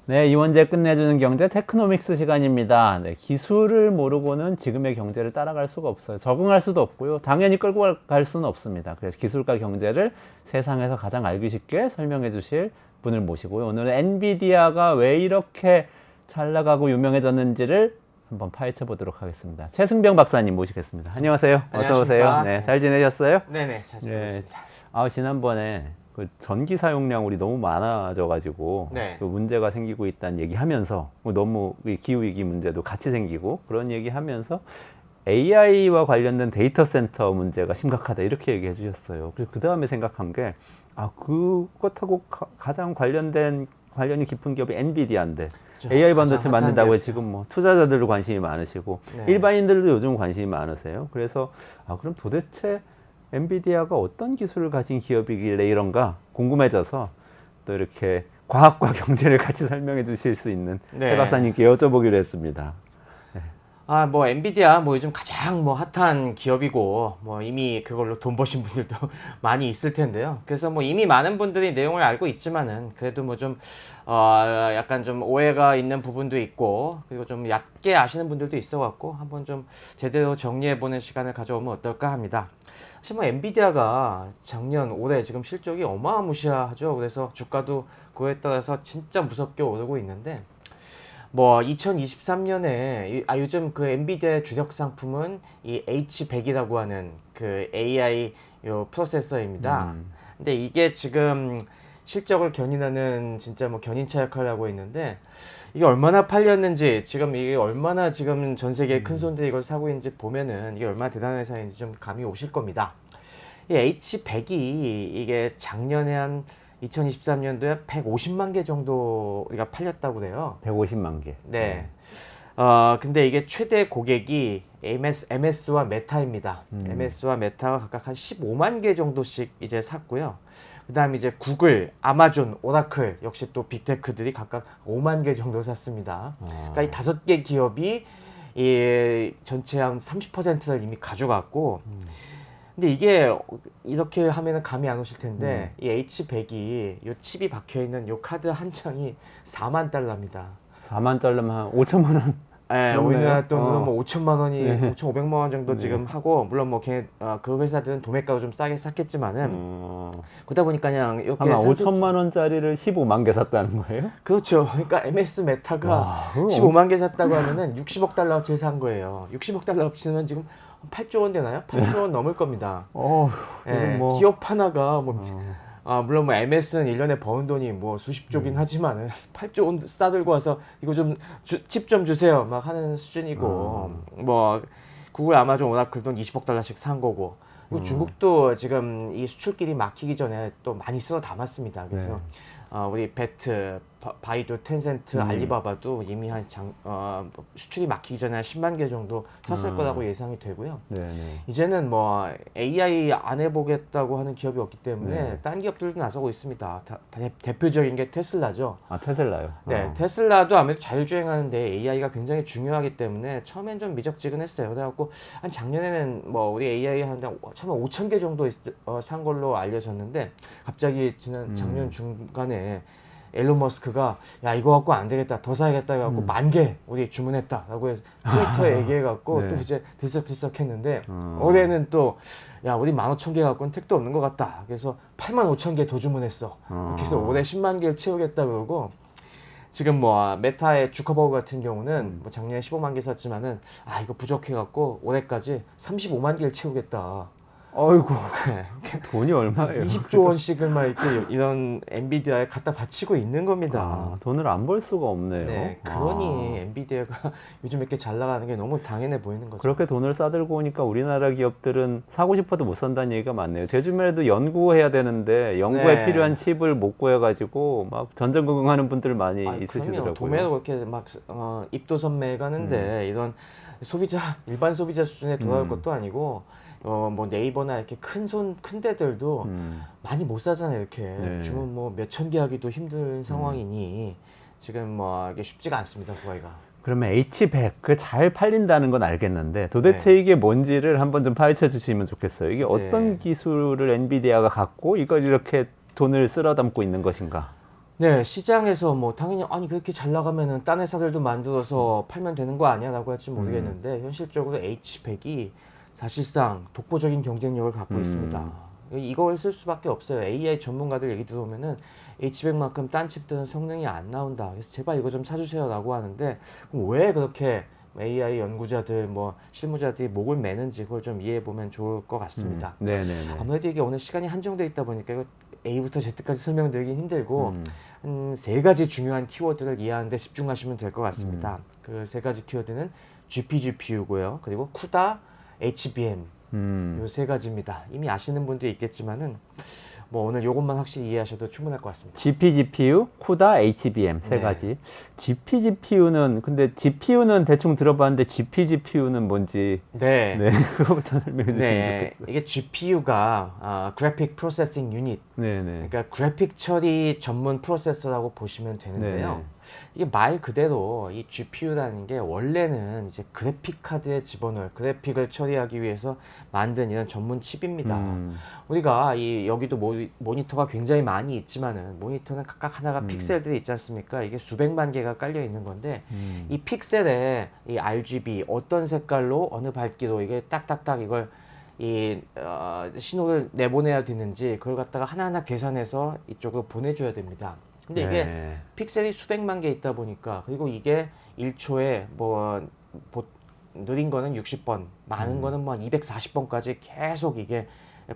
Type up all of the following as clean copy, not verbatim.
네, 이 문제 끝내주는 경제 테크노믹스 시간입니다. 네, 기술을 모르고는 지금의 경제를 따라갈 수가 없어요. 적응할 수도 없고요. 당연히 끌고 갈 수는 없습니다. 그래서 기술과 경제를 세상에서 가장 알기 쉽게 설명해 주실 분을 모시고요. 오늘은 엔비디아가 왜 이렇게 잘 나가고 유명해졌는지를 한번 파헤쳐 보도록 하겠습니다. 최승병 박사님 모시겠습니다. 안녕하세요. 어서 오세요. 네, 잘 지내셨어요? 네네, 잘 지내고 있습니다. 지난번에 그 전기 사용량 우리 너무 많아져가지고 네. 그 문제가 생기고 있다는 얘기하면서 너무 기후 위기 문제도 같이 생기고 그런 얘기하면서 AI와 관련된 데이터 센터 문제가 심각하다 이렇게 얘기해 주셨어요. 그래서 그 다음에 생각한 게 그것하고 가장 관련이 깊은 기업이 엔비디아인데 그렇죠. AI 반도체 만든다고 기업이죠. 지금 뭐 투자자들도 관심이 많으시고 네. 일반인들도 요즘 관심이 많으세요. 그래서 그럼 도대체 엔비디아가 어떤 기술을 가진 기업이길래 이런가 궁금해져서 또 이렇게 과학과 경제를 같이 설명해 주실 수 있는 네. 최 박사님께 여쭤보기로 했습니다. 뭐 엔비디아 뭐 요즘 가장 뭐 핫한 기업이고 뭐 이미 그걸로 돈 버신 분들도 많이 있을 텐데요. 그래서 뭐 이미 많은 분들이 내용을 알고 있지만은 그래도 뭐 좀 약간 좀 오해가 있는 부분도 있고 그리고 좀 얕게 아시는 분들도 있어갖고 한번 좀 제대로 정리해보는 시간을 가져오면 어떨까 합니다. 사실 뭐 엔비디아가 작년 올해 지금 실적이 어마무시하죠. 그래서 주가도 그거에 따라서 진짜 무섭게 오르고 있는데. 뭐 2023년에 요즘 그 엔비디아의 주력 상품은 이 H100이라고 하는 그 AI 요 프로세서입니다. 근데 이게 지금 실적을 견인하는 진짜 뭐 견인차 역할을 하고 있는데 이게 얼마나 팔렸는지 지금 이게 얼마나 지금 전 세계 큰 손들이 이걸 사고 있는지 보면은 이게 얼마나 대단한 회사인지 좀 감이 오실 겁니다. 이 H100이 이게 작년에 한 2023년도에 150만 개 정도가 팔렸다고 그래요. 150만 개. 네. 근데 이게 최대 고객이 MS와 메타입니다. MS와 메타가 각각 한 15만 개 정도씩 이제 샀고요. 그 다음에 이제 구글, 아마존, 오라클 역시 또 빅테크들이 각각 5만 개 정도 샀습니다. 그러니까 이 5개 기업이 이 전체 한 30%를 이미 가져갔고 근데 이게 이렇게 하면은 감이 안 오실 텐데 이 H100이 요 칩이 박혀 있는 요 카드 한 장이 4만 달러입니다. 4만 달러면 한 5천만 원. 네, 넘네요. 우리나라 돈으로 뭐 5천만 원이 네. 5,500만 원 정도 지금 하고 물론 뭐 그 회사들은 도매가로 좀 싸게 샀겠지만은 그러다 보니까 그냥 이렇게 아마 5천만 원짜리를 15만 개 샀다는 거예요? 그렇죠. 그러니까 MS 메타가 와, 그거 15만 개 샀다고 하면은 60억 달러어치 산 거예요. 60억 달러어치는 지금 8조 원 되나요? 8조 원 넘을 겁니다. 예, 뭐. 기업 하나가 물론 뭐 MS는 1년에 버는 돈이 뭐 수십조긴 하지만은 8조 원 싸들고 와서 이거 좀 칩 좀 주세요 막 하는 수준이고 뭐 구글, 아마존, 오라클 돈 20억 달러씩 산 거고 그리고 중국도 지금 이 수출길이 막히기 전에 또 많이 쓸어 담았습니다. 그래서 우리 베트, 바이두, 텐센트, 알리바바도 이미 수출이 막히기 전에 한 10만 개 정도 샀을 거라고 예상이 되고요. 네네. 이제는 뭐 AI 안 해보겠다고 하는 기업이 없기 때문에 딴 기업들도 나서고 있습니다. 대표적인 게 테슬라죠. 테슬라요. 네, 테슬라도 아무래도 자율주행하는데 AI가 굉장히 중요하기 때문에 처음엔 좀 미적지근했어요. 그래갖고 한 작년에는 뭐 우리 AI 하는데 처음에 5천 개 정도 산 걸로 알려졌는데 갑자기 지난 작년 중간에 일론 머스크가 야 이거 갖고 안 되겠다 더 사야겠다 해갖고 10,000개 우리 주문했다라고 해서 트위터에 얘기해갖고 네. 또 이제 들썩들썩했는데 올해는 또 야 우리 15,000개 갖고는 택도 없는 것 같다 그래서 85,000개 더 주문했어 그래서 올해 10만 개를 채우겠다 그러고 지금 뭐 메타의 주커버그 같은 경우는 뭐 작년에 15만 개 샀지만은 이거 부족해갖고 올해까지 35만 개를 채우겠다. 어이구, 돈이 얼마예요? 20조 원씩을 막 이렇게 이런 엔비디아에 갖다 바치고 있는 겁니다. 돈을 안 벌 수가 없네요. 네, 그러니 엔비디아가 요즘 이렇게 잘 나가는 게 너무 당연해 보이는 거죠. 그렇게 돈을 싸들고 오니까 우리나라 기업들은 사고 싶어도 못 산다는 얘기가 많네요. 제 주변에도 연구해야 되는데 연구에 네. 필요한 칩을 못 구해가지고 막 전전긍긍하는 분들 많이 있으시더라고요. 도매로 그렇게 막 입도선매 가는데 이런 일반 소비자 수준에 돌아올 것도 아니고 뭐 네이버나 이렇게 큰 데들도 많이 못 사잖아요. 이렇게 네. 주문 뭐 몇천 개 하기도 힘든 상황이니 지금 뭐 이게 쉽지가 않습니다. 구하기가. 그러면 H100 그 잘 팔린다는 건 알겠는데 도대체 이게 뭔지를 한번 좀 파헤쳐 주시면 좋겠어요. 이게 어떤 기술을 엔비디아가 갖고 이걸 이렇게 돈을 쓸어 담고 있는 것인가? 네, 시장에서 뭐 당연히 아니 그렇게 잘 나가면은 딴 회사들도 만들어서 팔면 되는 거 아니야라고 할지 모르겠는데 현실적으로 H백이 사실상 독보적인 경쟁력을 갖고 있습니다. 이걸 쓸 수밖에 없어요. AI 전문가들 얘기 들어오면은 H백만큼 딴 칩들은 성능이 안 나온다. 그래서 제발 이거 좀 사주세요라고 하는데 그럼 왜 그렇게 AI 연구자들 뭐 실무자들이 목을 매는지 그걸 좀 이해해 보면 좋을 것 같습니다. 네네네. 아무래도 이게 오늘 시간이 한정돼 있다 보니까 이거 A부터 Z까지 설명드리긴 힘들고 세 가지 중요한 키워드를 이해하는 데 집중하시면 될 것 같습니다. 그 세 가지 키워드는 GPGPU고요. 그리고 CUDA, HBM 요 세 가지입니다. 이미 아시는 분도 있겠지만은 뭐 오늘 요것만 확실히 이해하셔도 충분할 것 같습니다. GPGPU, CUDA, HBM 세 네. 가지. GPGPU는 근데 GPU는 대충 들어봤는데 GPGPU는 뭔지 네. 네 그거부터 설명해 주시면 네. 좋겠어요. 이게 GPU가 Graphic Processing Unit. 네네. 그러니까 그래픽 처리 전문 프로세서라고 보시면 되는데요. 네네. 이게 말 그대로 이 GPU라는 게 원래는 이제 그래픽 카드에 집어넣을 그래픽을 처리하기 위해서 만든 이런 전문 칩입니다. 우리가 이 여기도 모니터가 굉장히 많이 있지만은 모니터는 각각 하나가 픽셀들이 있지 않습니까? 이게 수백만 개가 깔려 있는 건데 이 픽셀에 이 RGB 어떤 색깔로 어느 밝기로 이게 딱딱딱 이걸 신호를 내보내야 되는지 그걸 갖다가 하나하나 계산해서 이쪽으로 보내줘야 됩니다. 근데 이게 네. 픽셀이 수백만 개 있다 보니까 그리고 이게 1초에 느린 거는 60번, 많은 거는 뭐 240번까지 계속 이게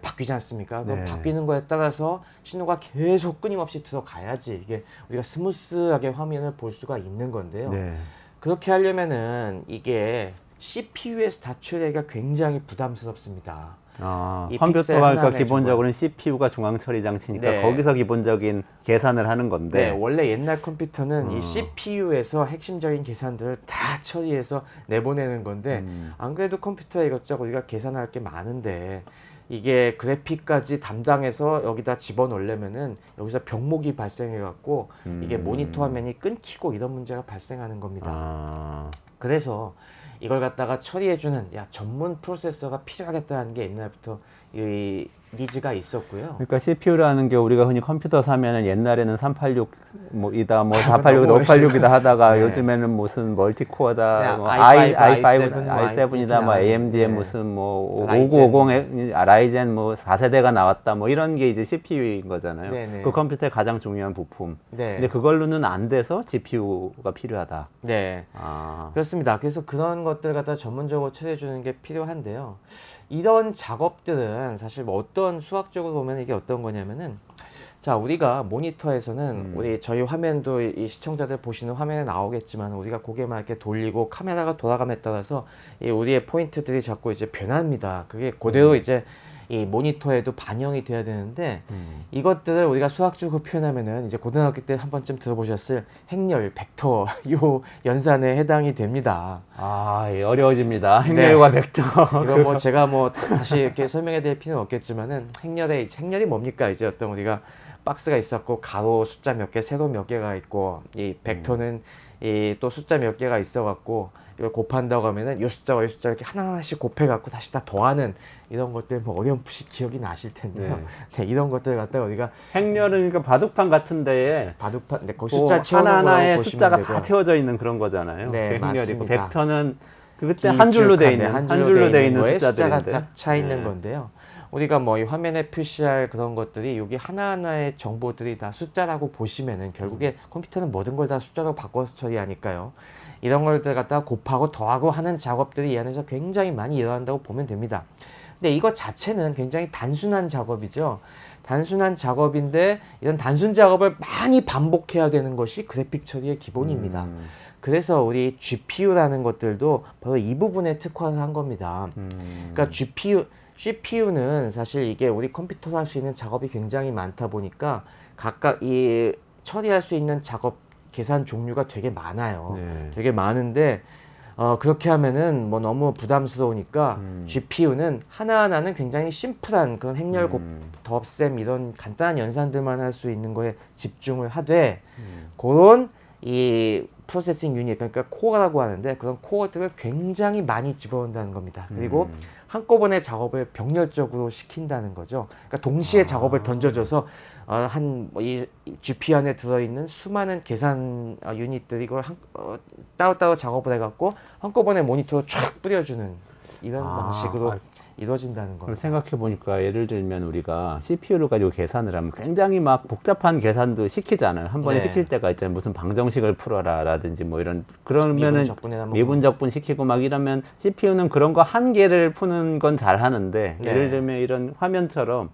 바뀌지 않습니까? 그럼 네. 바뀌는 거에 따라서 신호가 계속 끊임없이 들어가야지 이게 우리가 스무스하게 화면을 볼 수가 있는 건데요. 네. 그렇게 하려면은 이게 CPU에서 다 처리하기가 굉장히 부담스럽습니다. 이 컴퓨터가 픽셀 그러니까 하나에 기본적으로는 CPU가 중앙 처리 장치니까 네. 거기서 기본적인 계산을 하는 건데. 네, 원래 옛날 컴퓨터는 이 CPU에서 핵심적인 계산들을 다 처리해서 내보내는 건데 안 그래도 컴퓨터에 이것저것 우리가 계산할 게 많은데 이게 그래픽까지 담당해서 여기다 집어넣으려면은 여기서 병목이 발생해 갖고 이게 모니터 화면이 끊기고 이런 문제가 발생하는 겁니다. 그래서 이걸 갖다가 처리해주는 전문 프로세서가 필요하겠다는 게 옛날부터 이 니즈가 있었고요. 그러니까 CPU라는 게 우리가 흔히 컴퓨터 사면은 옛날에는 386 뭐 이다 뭐 486, 너무 586이다 하다가 네. 요즘에는 무슨 멀티코어다, 네, 뭐 i5, i5, i7, i7이다, 뭐 AMD의 네. 무슨 뭐 라이젠. 5950 라이젠 뭐 4세대가 나왔다 뭐 이런 게 이제 CPU인 거잖아요. 네네. 그 컴퓨터의 가장 중요한 부품. 네. 근데 그걸로는 안 돼서 GPU가 필요하다. 네. 그렇습니다. 그래서 그런 것들 갖다 전문적으로 처리해주는 게 필요한데요. 이런 작업들은 사실 뭐 어떤 수학적으로 보면 이게 어떤 거냐면은 자 우리가 모니터에서는 우리 저희 화면도 이 시청자들 보시는 화면에 나오겠지만 우리가 고개만 이렇게 돌리고 카메라가 돌아감에 따라서 이 우리의 포인트들이 자꾸 이제 변합니다. 그게 그대로 이제 이 모니터에도 반영이 돼야 되는데 이것들을 우리가 수학적으로 표현하면은 이제 고등학교 때 한 번쯤 들어보셨을 행렬, 벡터 요 연산에 해당이 됩니다. 예, 어려워집니다. 행렬과 벡터. 이거 뭐 제가 뭐 다시 이렇게 설명해 드릴 필요는 없겠지만은 행렬이 뭡니까? 이제 어떤 우리가 박스가 있었고 가로 숫자 몇 개, 세로 몇 개가 있고 이 벡터는 이 또 숫자 몇 개가 있어 갖고 이걸 곱한다고 하면은 이 숫자와 이 숫자 이렇게 하나하나씩 곱해 갖고 다시 다 더하는 이런 것들 뭐 어렴풋이 기억이 나실 텐데요. 네, 이런 것들 갖다가 우리가 행렬은 그러니까 바둑판 같은 데에 바둑판 거 숫자 채우는 하나하나의 거라고 보시면 숫자가 되고요. 다 채워져 있는 그런 거잖아요. 네, 그 행렬이고 맞습니다. 벡터는 그때 한 줄로 돼 있는 한 줄로 돼 있는 거에 숫자들인데 숫자가 딱 차 있는 건데요. 우리가 뭐 이 화면에 표시할 그런 것들이 여기 하나하나의 정보들이 다 숫자라고 보시면은 결국에 컴퓨터는 모든 걸 다 숫자로 바꿔서 처리하니까요. 이런 걸들 갖다가 곱하고 더하고 하는 작업들이 이 안에서 굉장히 많이 일어난다고 보면 됩니다. 근데 이것 자체는 굉장히 단순한 작업이죠. 단순한 작업인데 이런 단순 작업을 많이 반복해야 되는 것이 그래픽 처리의 기본입니다. 그래서 우리 GPU라는 것들도 바로 이 부분에 특화를 한 겁니다. 그러니까 CPU는 사실 이게 우리 컴퓨터로 할 수 있는 작업이 굉장히 많다 보니까 각각 이 처리할 수 있는 작업 계산 종류가 되게 많아요. 네. 되게 많은데 그렇게 하면은 뭐 너무 부담스러우니까 GPU는 하나하나는 굉장히 심플한 그런 행렬 곱셈 이런 간단한 연산들만 할 수 있는 거에 집중을 하되 그런 이 프로세싱 유닛 그러니까 코어라고 하는데 그런 코어들을 굉장히 많이 집어넣는다는 겁니다. 그리고 한꺼번에 작업을 병렬적으로 시킨다는 거죠. 그러니까 동시에 작업을 던져줘서 이 GPU 안에 들어있는 수많은 계산 유닛들이 이걸 따로따로 작업을 해갖고 한꺼번에 모니터로 쫙 뿌려주는 이런 방식으로 이루어진다는 그럼 겁니다. 생각해 보니까 예를 들면 우리가 CPU를 가지고 계산을 하면 굉장히 막 복잡한 계산도 시키잖아요. 한 번에 네. 시킬 때가 있잖아요. 무슨 방정식을 풀어라라든지 뭐 이런 그러면은 미분적분이나 뭐 미분적분 시키고 막 이러면 CPU는 그런 거 한 개를 푸는 건 잘 하는데 네. 예를 들면 이런 화면처럼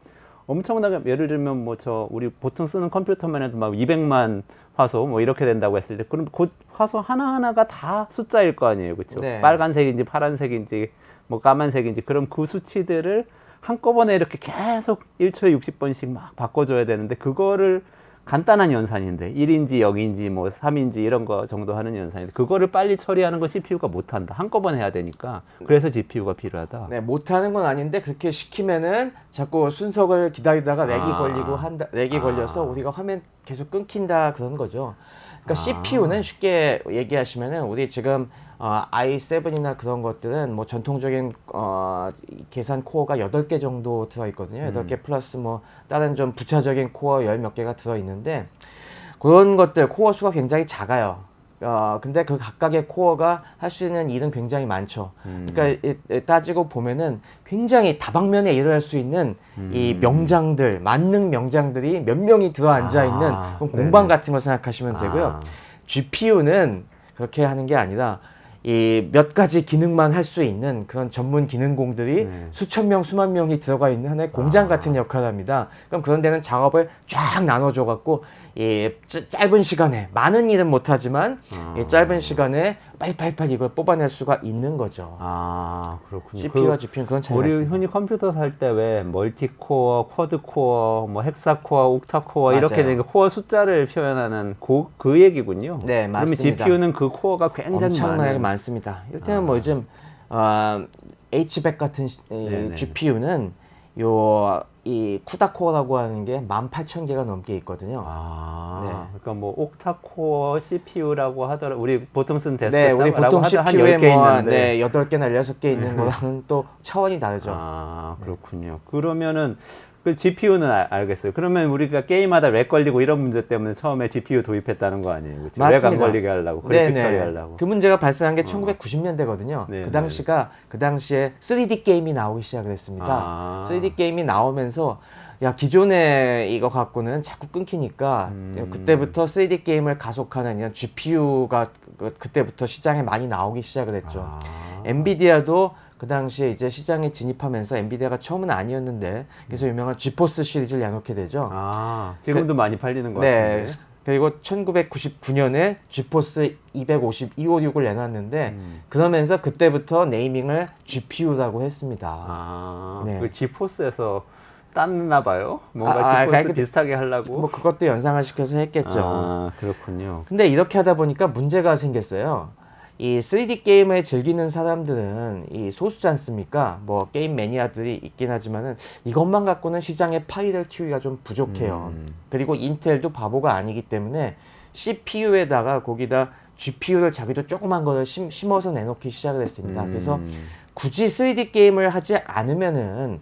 엄청나게 예를 들면 뭐 우리 보통 쓰는 컴퓨터만 해도 막 200만 화소 뭐 이렇게 된다고 했을 때 그럼 그 화소 하나하나가 다 숫자일 거 아니에요. 그렇죠? 네. 빨간색인지 파란색인지 뭐 까만색인지 그럼 그 수치들을 한꺼번에 이렇게 계속 1초에 60번씩 막 바꿔줘야 되는데 그거를 간단한 연산인데 1인지 0인지 뭐 3인지 이런 거 정도 하는 연산인데 그거를 빨리 처리하는 거 CPU가 못한다. 한꺼번에 해야 되니까. 그래서 GPU가 필요하다. 네, 못하는 건 아닌데 그렇게 시키면은 자꾸 순서를 기다리다가 렉이 걸려서 우리가 화면 계속 끊긴다 그런 거죠. 그러니까 CPU는 쉽게 얘기하시면은 우리 지금 i7이나 그런 것들은 뭐 전통적인 계산 코어가 8개 정도 들어 있거든요. 8개 플러스 뭐 다른 좀 부차적인 코어 10 몇 개가 들어 있는데 그런 것들 코어 수가 굉장히 작아요. 근데 그 각각의 코어가 할 수 있는 일은 굉장히 많죠. 그러니까 따지고 보면은 굉장히 다방면에 일을 할 수 있는 이 명장들, 만능 명장들이 몇 명이 들어 앉아 있는 그런 공방 같은 걸 생각하시면 되고요. GPU는 그렇게 하는 게 아니라 이 몇 가지 기능만 할 수 있는 그런 전문 기능공들이 수천 명, 수만 명이 들어가 있는 하나의 공장 같은 역할을 합니다. 그럼 그런 데는 작업을 쫙 나눠줘 갖고 이 짧은 시간에 많은 일은 못하지만 이 짧은 시간에 빨리빨리 이걸 뽑아낼 수가 있는 거죠. 그렇군요. CPU와 GPU는 그런 차이가 우리 있습니다. 흔히 컴퓨터 살 때 왜 멀티코어, 쿼드코어, 뭐 헥사코어, 옥타코어 이렇게 맞아요. 되는 코어 숫자를 표현하는 그 얘기군요. 네, 그러면 맞습니다. GPU는 그 코어가 굉장히 엄청나게 많은. 많습니다. 일단은 뭐 요즘 H백 같은 네네. GPU는 이 쿠다코어라고 하는 게 18,000개가 넘게 있거든요. 네. 네. 그러니까 뭐 옥타코어 CPU라고 하더라. 우리 보통 쓰는 네, 우리 데스크탑이라고 보통 하더라 한 CPU에 10개 뭐 있는데. 8개나 16개 있는 거랑은 또 차원이 다르죠. 그렇군요. 그러면은 그 GPU는 알겠어요. 그러면 우리가 게임하다 렉 걸리고 이런 문제 때문에 처음에 GPU 도입했다는 거 아니에요? 그렇죠? 렉 안 걸리게 하려고, 그래픽 처리하려고. 그 문제가 발생한 게 1990년대거든요. 네, 그 당시에 3D 게임이 나오기 시작을 했습니다. 3D 게임이 나오면서 야, 기존에 이거 갖고는 자꾸 끊기니까 그때부터 3D 게임을 가속하는 이런 GPU가 그때부터 시장에 많이 나오기 시작을 했죠. 엔비디아도 그 당시에 이제 시장에 진입하면서 엔비디아가 처음은 아니었는데 그래서 유명한 지포스 시리즈를 내놓게 되죠. 지금도 많이 팔리는 것 네. 같은데. 그리고 1999년에 지포스 256을 내놨는데 그러면서 그때부터 네이밍을 GPU라고 했습니다. 네. 그 지포스에서 땄나 봐요. 뭔가 지포스 그러니까 비슷하게 하려고. 뭐 그것도 연상을 시켜서 했겠죠. 그렇군요. 근데 이렇게 하다 보니까 문제가 생겼어요. 이 3D 게임을 즐기는 사람들은 이 소수지 않습니까? 뭐 게임 매니아들이 있긴 하지만은 이것만 갖고는 시장에 파이를 키우기가 좀 부족해요. 그리고 인텔도 바보가 아니기 때문에 CPU에다가 거기다 GPU를 자기도 조그만 거를 심어서 내놓기 시작을 했습니다. 그래서 굳이 3D 게임을 하지 않으면은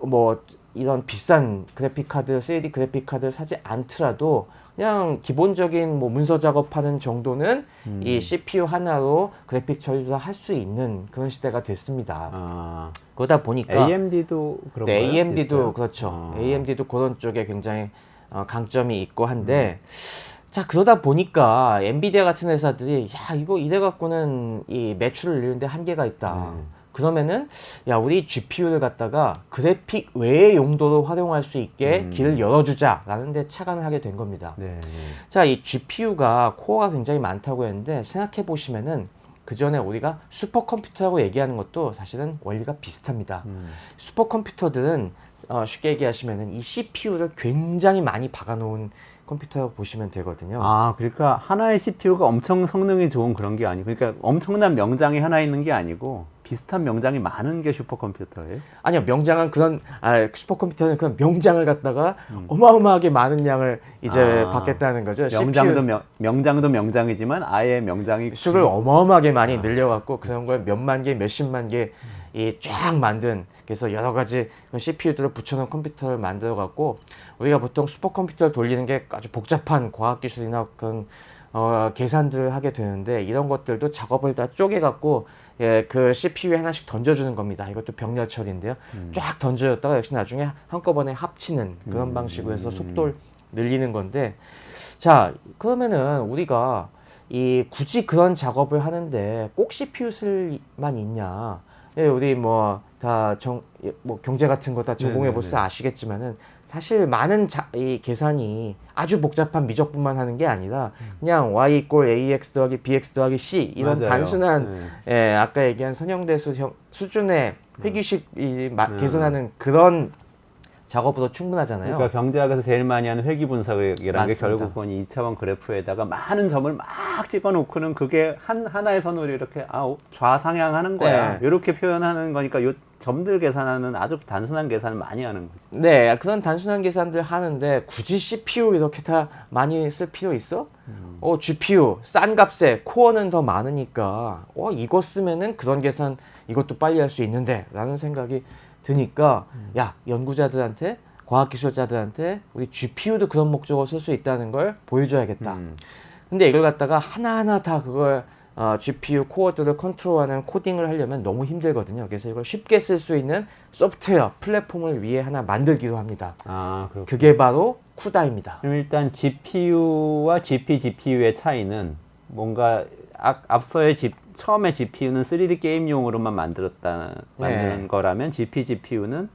뭐 이런 비싼 그래픽 카드, 3D 그래픽 카드를 사지 않더라도 그냥 기본적인 뭐 문서 작업하는 정도는 이 CPU 하나로 그래픽 처리도 할 수 있는 그런 시대가 됐습니다. 그러다 보니까 AMD도 그런가요? 네, AMD도 비슷해요? 그렇죠. AMD도 그런 쪽에 굉장히 강점이 있고 한데 자, 그러다 보니까 엔비디아 같은 회사들이 야, 이거 이래 갖고는 이 매출을 늘리는데 한계가 있다. 그러면은 야, 우리 GPU를 갖다가 그래픽 외의 용도로 활용할 수 있게 길을 열어주자라는 데 착안을 하게 된 겁니다. 네. 자, 이 GPU가 코어가 굉장히 많다고 했는데 생각해 보시면은 그 전에 우리가 슈퍼컴퓨터라고 얘기하는 것도 사실은 원리가 비슷합니다. 슈퍼컴퓨터들은 쉽게 얘기하시면은 이 CPU를 굉장히 많이 박아놓은 컴퓨터라고 보시면 되거든요. 그러니까 하나의 CPU가 엄청 성능이 좋은 그런 게 아니고, 그러니까 엄청난 명장이 하나 있는 게 아니고 비슷한 명장이 많은 게 슈퍼컴퓨터예요? 아니요, 명장은 슈퍼컴퓨터는 그런 명장을 갖다가 어마어마하게 많은 양을 이제 받겠다는 거죠. 명장도 명장이지만 아예 명장이 수를 어마어마하게 많이 늘려갖고 그런 걸 몇만 개, 몇십만 개 이 쫙 만든, 그래서 여러 가지 CPU들을 붙여놓은 컴퓨터를 만들어 갖고 우리가 보통 슈퍼컴퓨터를 돌리는 게 아주 복잡한 과학기술이나 그런 계산들을 하게 되는데, 이런 것들도 작업을 다 쪼개 갖고 그 CPU에 하나씩 던져주는 겁니다. 이것도 병렬 처리인데요. 쫙 던져줬다가 역시 나중에 한꺼번에 합치는 그런 방식으로 해서 속도를 늘리는 건데, 자, 그러면은 우리가 굳이 그런 작업을 하는데 꼭 CPU 쓸만 있냐? 우리 뭐 경제 같은 거 다 전공해 보셔서 아시겠지만은, 사실 많은 이 계산이 아주 복잡한 미적분만 하는 게 아니라 그냥 y 이꼴 ax 더하기 bx 더하기 c 이런 맞아요. 단순한 아까 얘기한 선형대수 수준의 회귀식 계산하는 그런 작업으로 충분하잖아요. 그러니까 경제학에서 제일 많이 하는 회귀 분석이라는 게 맞습니다. 결국은 2차원 그래프에다가 많은 점을 막 찍어놓고는 그게 하나의 선으로 이렇게 좌상향하는 거야. 이렇게 표현하는 거니까 요 점들 계산하는 아주 단순한 계산을 많이 하는 거죠. 네, 그런 단순한 계산들 하는데 굳이 CPU 이렇게 다 많이 쓸 필요 있어? GPU 싼 값에 코어는 더 많으니까 이거 쓰면은 그런 계산 이것도 빨리 할 수 있는데 라는 생각이 드니까 야, 연구자들한테, 과학기술자들한테 우리 GPU도 그런 목적으로 쓸 수 있다는 걸 보여줘야겠다. 근데 이걸 갖다가 하나하나 다 그걸 GPU 코어들을 컨트롤하는 코딩을 하려면 너무 힘들거든요. 그래서 이걸 쉽게 쓸 수 있는 소프트웨어 플랫폼을 위해 하나 만들기로 합니다. 그렇군요. 그게 바로 쿠다입니다. 그럼 일단 GPU와 GPGPU의 차이는 뭔가 앞서의 처음에 GPU는 3D 게임용으로만 만드는 거라면 GPGPU는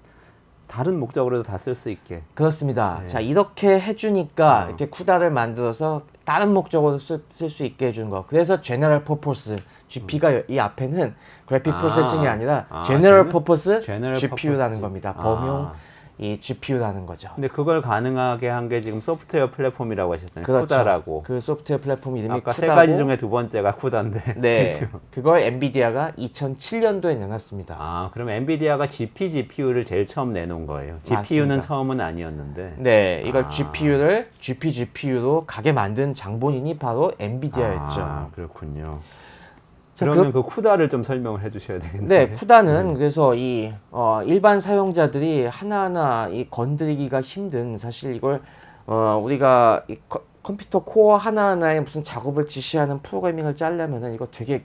다른 목적으로도 다 쓸 수 있게. 그렇습니다. 자, 이렇게 해주니까 이렇게 쿠다를 만들어서 다른 목적으로 쓸 수 있게 해주는 거. 그래서 General Purpose GP가 이 앞에는 그래픽 프로세싱이 아니라 General Purpose GPU라는 겁니다. 범용 이 GPU라는 거죠. 근데 그걸 가능하게 한 게 지금 소프트웨어 플랫폼이라고 하셨잖아요. 그렇죠. 쿠다라고. 그 소프트웨어 플랫폼 이름이 아까 쿠다고. 세 가지 중에 두 번째가 쿠다인데. 네. 그렇죠. 그걸 엔비디아가 2007년도에 내놨습니다. 그럼 엔비디아가 GPGPU를 제일 처음 내놓은 거예요. GPU는 맞습니다. 처음은 아니었는데. 네, 이걸 GPU를 GPGPU로 가게 만든 장본인이 바로 엔비디아였죠. 그렇군요. 자, 그러면 그 쿠다를 좀 설명을 해주셔야 되겠네요. 네, 쿠다는 그래서 일반 사용자들이 하나하나 건드리기가 힘든, 사실 이걸 우리가 컴퓨터 코어 하나하나에 무슨 작업을 지시하는 프로그래밍을 짜려면은 이거 되게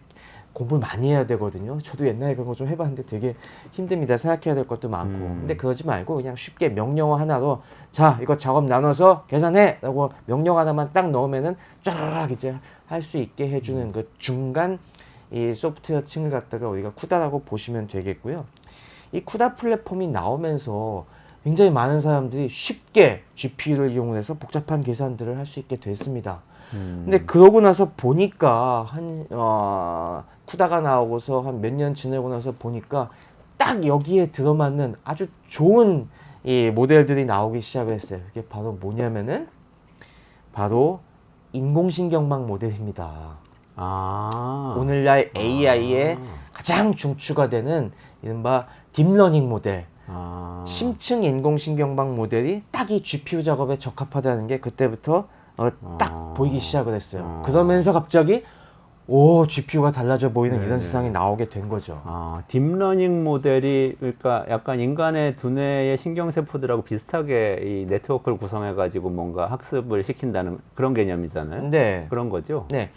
공부를 많이 해야 되거든요. 저도 옛날에 그런 거 좀 해봤는데 되게 힘듭니다. 생각해야 될 것도 많고. 근데 그러지 말고 그냥 쉽게 명령어 하나로 자, 이거 작업 나눠서 계산해! 라고 명령 하나만 딱 넣으면은 쫙 이제 할 수 있게 해주는 그 중간 이 소프트웨어 층을 갖다가 우리가 쿠다라고 보시면 되겠고요. 이 쿠다 플랫폼이 나오면서 굉장히 많은 사람들이 쉽게 GPU를 이용해서 복잡한 계산들을 할 수 있게 됐습니다. 근데 그러고 나서 보니까 쿠다가 나오고서 한 몇 년 지내고 나서 보니까 딱 여기에 들어맞는 아주 좋은 이 모델들이 나오기 시작을 했어요. 그게 바로 뭐냐면은 바로 인공신경망 모델입니다. 오늘날 AI의 가장 중추가 되는 이른바 딥러닝 모델, 심층 인공신경망 모델이 딱 이 GPU 작업에 적합하다는 게 그때부터 딱 보이기 시작을 했어요. 그러면서 갑자기 GPU가 달라져 보이는 이런 세상이 나오게 된 거죠. 딥러닝 모델이 그러니까 약간 인간의 두뇌의 신경세포들하고 비슷하게 이 네트워크를 구성해가지고 뭔가 학습을 시킨다는 그런 개념이잖아요. 네. 그런 거죠. 네.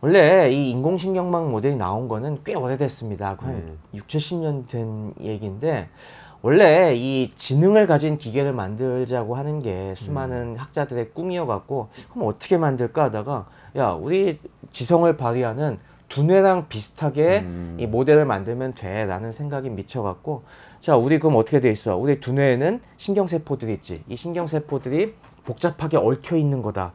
원래 이 인공신경망 모델이 나온 거는 꽤 오래됐습니다. 한 6, 70년 된 얘기인데, 원래 이 지능을 가진 기계를 만들자고 하는 게 수많은 학자들의 꿈이어갖고, 그럼 어떻게 만들까 하다가, 야, 우리 지성을 발휘하는 두뇌랑 비슷하게 이 모델을 만들면 돼 라는 생각이 미쳐갖고, 자, 우리 그럼 어떻게 돼 있어? 우리 두뇌에는 신경세포들이 있지. 이 신경세포들이 복잡하게 얽혀 있는 거다.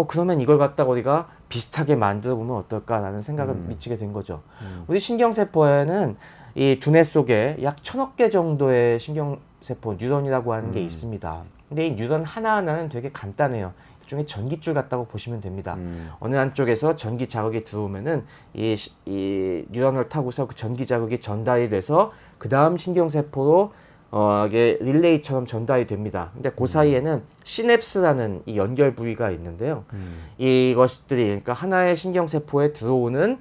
그러면 이걸 갖다가 우리가 비슷하게 만들어 보면 어떨까라는 생각을 미치게 된 거죠. 우리 신경세포에는 이 두뇌 속에 약 1000억 개 정도의 신경세포, 뉴런이라고 하는 게 있습니다. 근데 이 뉴런 하나하나는 되게 간단해요. 일종의 전기줄 같다고 보시면 됩니다. 어느 한쪽에서 전기 자극이 들어오면은 이 뉴런을 타고서 그 전기 자극이 전달이 돼서 그 다음 신경세포로 이게 릴레이처럼 전달이 됩니다. 근데 그 사이에는 시냅스라는 이 연결 부위가 있는데요. 이것들이 그러니까 하나의 신경세포에 들어오는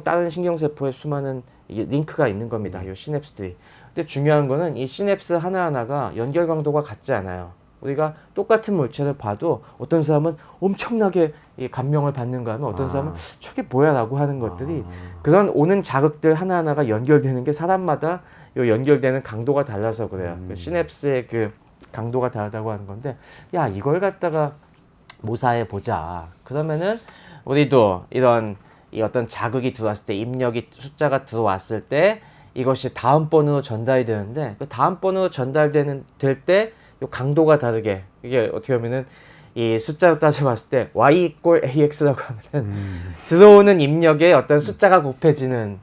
다른 신경세포의 수많은 이게 링크가 있는 겁니다. 이 시냅스들이. 근데 중요한 거는 이 시냅스 하나하나가 연결 강도가 같지 않아요. 우리가 똑같은 물체를 봐도 어떤 사람은 엄청나게 이 감명을 받는가 하면 어떤 사람은 저게 뭐야 라고 하는 것들이 그런 오는 자극들 하나하나가 연결되는 게 사람마다 요 연결되는 강도가 달라서 그래요. 그 시냅스의 그 강도가 다르다고 하는 건데, 야, 이걸 갖다가 모사해 보자. 그러면은 우리도 이런 이 어떤 자극이 들어왔을 때, 입력이 숫자가 들어왔을 때 이것이 다음번으로 전달이 되는데, 그 다음번으로 전달되는 될 때 이 강도가 다르게, 이게 어떻게 보면은 이 숫자로 따져봤을 때 y = ax라고 하면은 들어오는 입력에 어떤 숫자가 곱해지는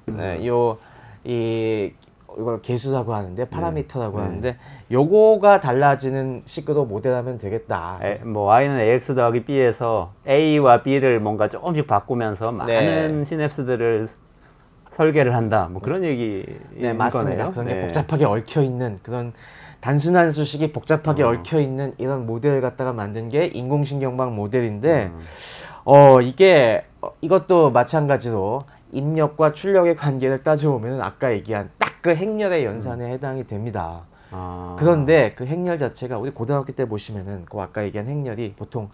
이걸 계수라고 하는데, 파라미터라고 하는데, 요거가 달라지는 식으로 모델하면 되겠다. 뭐 y는 ax 더하기 b에서 a와 b를 뭔가 조금씩 바꾸면서 네. 많은 시냅스들을 설계를 한다. 뭐 그런 얘기인 네, 맞습니다. 거네요. 그런 게 복잡하게 얽혀 있는 그런 단순한 수식이 복잡하게 얽혀 있는 이런 모델을 갖다가 만든 게 인공신경망 모델인데, 이게 이것도 마찬가지로 입력과 출력의 관계를 따져보면 아까 얘기한 딱 그 행렬의 연산에 해당이 됩니다. 그런데 그 행렬 자체가 우리 고등학교 때 보시면은 그 아까 얘기한 행렬이 보통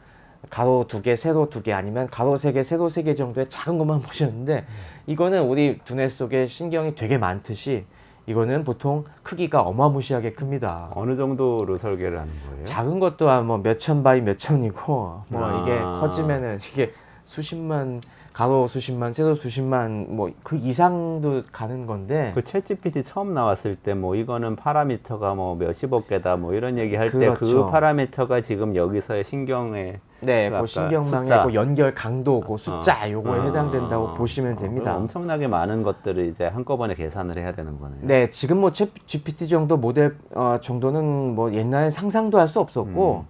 가로 2개, 세로 2개, 아니면 가로 3개, 세로 3개 정도의 작은 것만 보셨는데, 이거는 우리 두뇌 속에 신경이 되게 많듯이 이거는 보통 크기가 어마무시하게 큽니다. 어느 정도로 설계를 하는 거예요? 작은 것도 뭐 몇천 바이 몇천이고, 뭐 이게 커지면은 이게 수십만, 가로 수십만, 세로 수십만, 뭐 그 이상도 가는 건데. 그 챗GPT 처음 나왔을 때 뭐 이거는 파라미터가 뭐 몇십억 개다 뭐 이런 얘기 할 때 그렇죠. 그 파라미터가 지금 여기서의 신경에 네, 아까 그 신경망의 숫자. 그 연결 강도고 숫자 요거에 해당된다고 보시면 됩니다. 엄청나게 많은 것들을 이제 한꺼번에 계산을 해야 되는 거네요. 네, 지금 뭐 챗 GPT 정도 모델 정도는 뭐 옛날에 상상도 할 수 없었고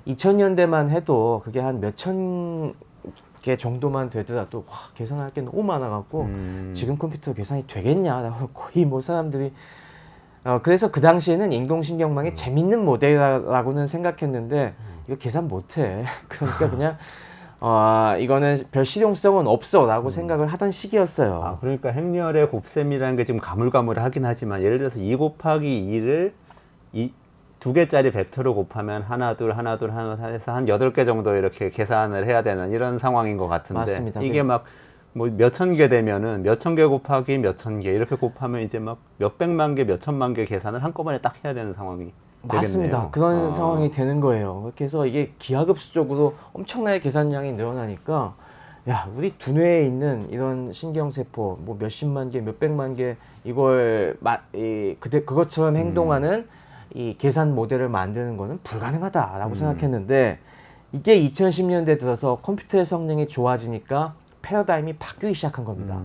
2000년대만 해도 그게 한 몇천 개 정도만 되더라도 와, 계산할 게 너무 많아갖고 지금 컴퓨터 계산이 되겠냐라고 거의 뭐 사람들이 그래서 그 당시에는 인공신경망이 재밌는 모델이라고는 생각했는데 이거 계산 못해. 그러니까 그냥 이거는 별 실용성은 없어라고 생각을 하던 시기였어요. 그러니까 행렬의 곱셈이라는 게 지금 가물가물하긴 하지만 예를 들어서 2 곱하기 2를 두 개짜리 벡터로 곱하면 하나 둘 해서 한 8개 정도 이렇게 계산을 해야 되는 이런 상황인 것 같은데, 맞습니다. 이게 막 뭐 몇천 개 되면은 몇천 개 곱하기 몇천 개 이렇게 곱하면 이제 막 몇백만 개, 몇천만 개 계산을 한꺼번에 딱 해야 되는 상황이 맞습니다. 되겠네요. 그런 상황이 되는 거예요. 그래서 이게 기하급수적으로 엄청나게 계산량이 늘어나니까, 야, 우리 두뇌에 있는 이런 신경세포 뭐 몇십만 개, 몇백만 개 이걸 그것처럼 행동하는 이 계산 모델을 만드는 거는 불가능하다라고 생각했는데, 이게 2010년대 들어서 컴퓨터의 성능이 좋아지니까 패러다임이 바뀌기 시작한 겁니다.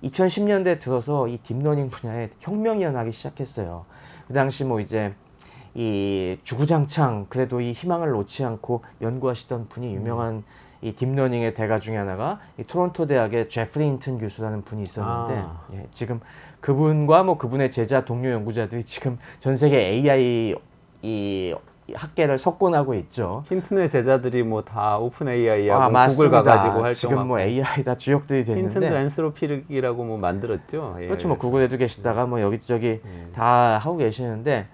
2010년대 들어서 이 딥러닝 분야에 혁명이 일어나기 시작했어요. 그 당시 뭐 이제 이 주구장창 그래도 이 희망을 놓지 않고 연구하시던 분이 유명한 이 딥러닝의 대가 중에 하나가 이 토론토 대학의 제프리 힌튼 교수라는 분이 있었는데, 예, 지금 그분과 뭐 그분의 제자 동료 연구자들이 지금 전 세계 AI 이 학계를 석권하고 있죠. 힌튼의 제자들이 뭐 다 오픈 AI하고 구글 맞습니다. 가가지고 활동하고, 지금 뭐 AI 다 주역들이 됐는데, 힌튼도 엔스로피라고 뭐 만들었죠. 그렇죠. 뭐 구글에도 계시다가 뭐 여기저기 다 하고 계시는데,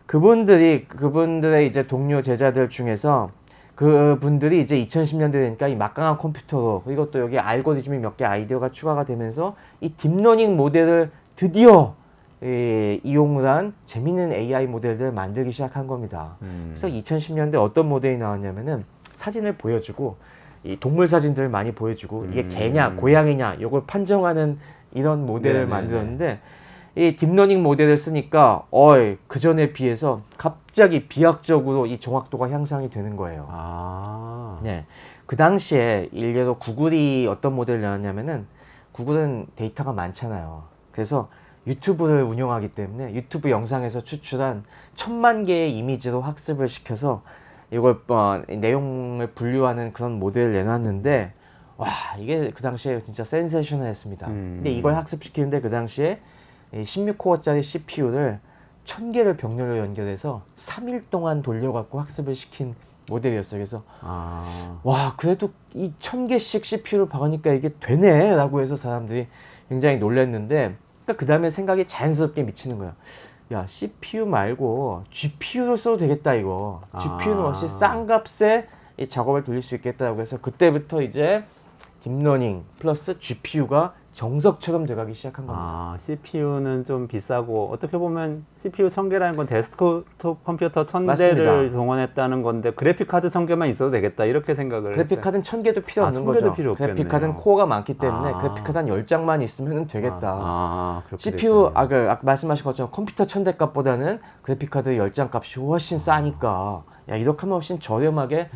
그분들의 이제 동료 제자들 중에서 그분들이 이제 2010년대 되니까 이 막강한 컴퓨터로, 그리고 또 여기 알고리즘이 몇 개 아이디어가 추가가 되면서 이 딥러닝 모델을 드디어 이용을 한 재밌는 AI 모델들을 만들기 시작한 겁니다. 그래서 2010년대 어떤 모델이 나왔냐면은 사진을 보여주고, 이 동물 사진들을 많이 보여주고, 이게 개냐 고양이냐 이걸 판정하는 이런 모델을 만들었는데, 이 딥러닝 모델을 쓰니까 그 전에 비해서 갑자기 비약적으로 이 정확도가 향상이 되는 거예요. 네, 그 당시에 일례로 구글이 어떤 모델을 나왔냐면은, 구글은 데이터가 많잖아요. 그래서 유튜브를 운영하기 때문에 유튜브 영상에서 추출한 1000만 개의 이미지로 학습을 시켜서 이걸 내용을 분류하는 그런 모델을 내놨는데, 와, 이게 그 당시에 진짜 센세이셔널했습니다. 근데 이걸 학습시키는데 그 당시에 16코어짜리 CPU를 1000개를 병렬로 연결해서 3일 동안 돌려갖고 학습을 시킨 모델이었어요. 그래서 와, 그래도 이 1000개씩 CPU를 박으니까 이게 되네 라고 해서 사람들이 굉장히 놀랐는데, 그러니까 그 다음에 생각이 자연스럽게 미치는 거야. 야, CPU 말고 GPU를 써도 되겠다 이거. GPU는 훨씬 싼 값에 이 작업을 돌릴 수 있겠다고 해서 그때부터 이제 딥러닝 플러스 GPU가 정석처럼 돼가기 시작한 겁니다. CPU는 좀 비싸고 어떻게 보면 CPU 1000개라는 건 데스크톱 컴퓨터 1000대를 맞습니다. 동원했다는 건데 그래픽 카드 1000개만 있어도 되겠다 이렇게 생각을 그래픽 카드는 1000개도 필요 없는 1000개도 거죠. 필요 없겠네요. 그래픽 카드는 코어가 많기 때문에 그래픽 카드 한 10장만 있으면 되겠다. 그렇게 CPU 됐군요. 아까 말씀하신 것처럼 컴퓨터 1000대 값보다는 그래픽 카드 10장 값이 훨씬 싸니까 야, 이렇게 하면 훨씬 저렴하게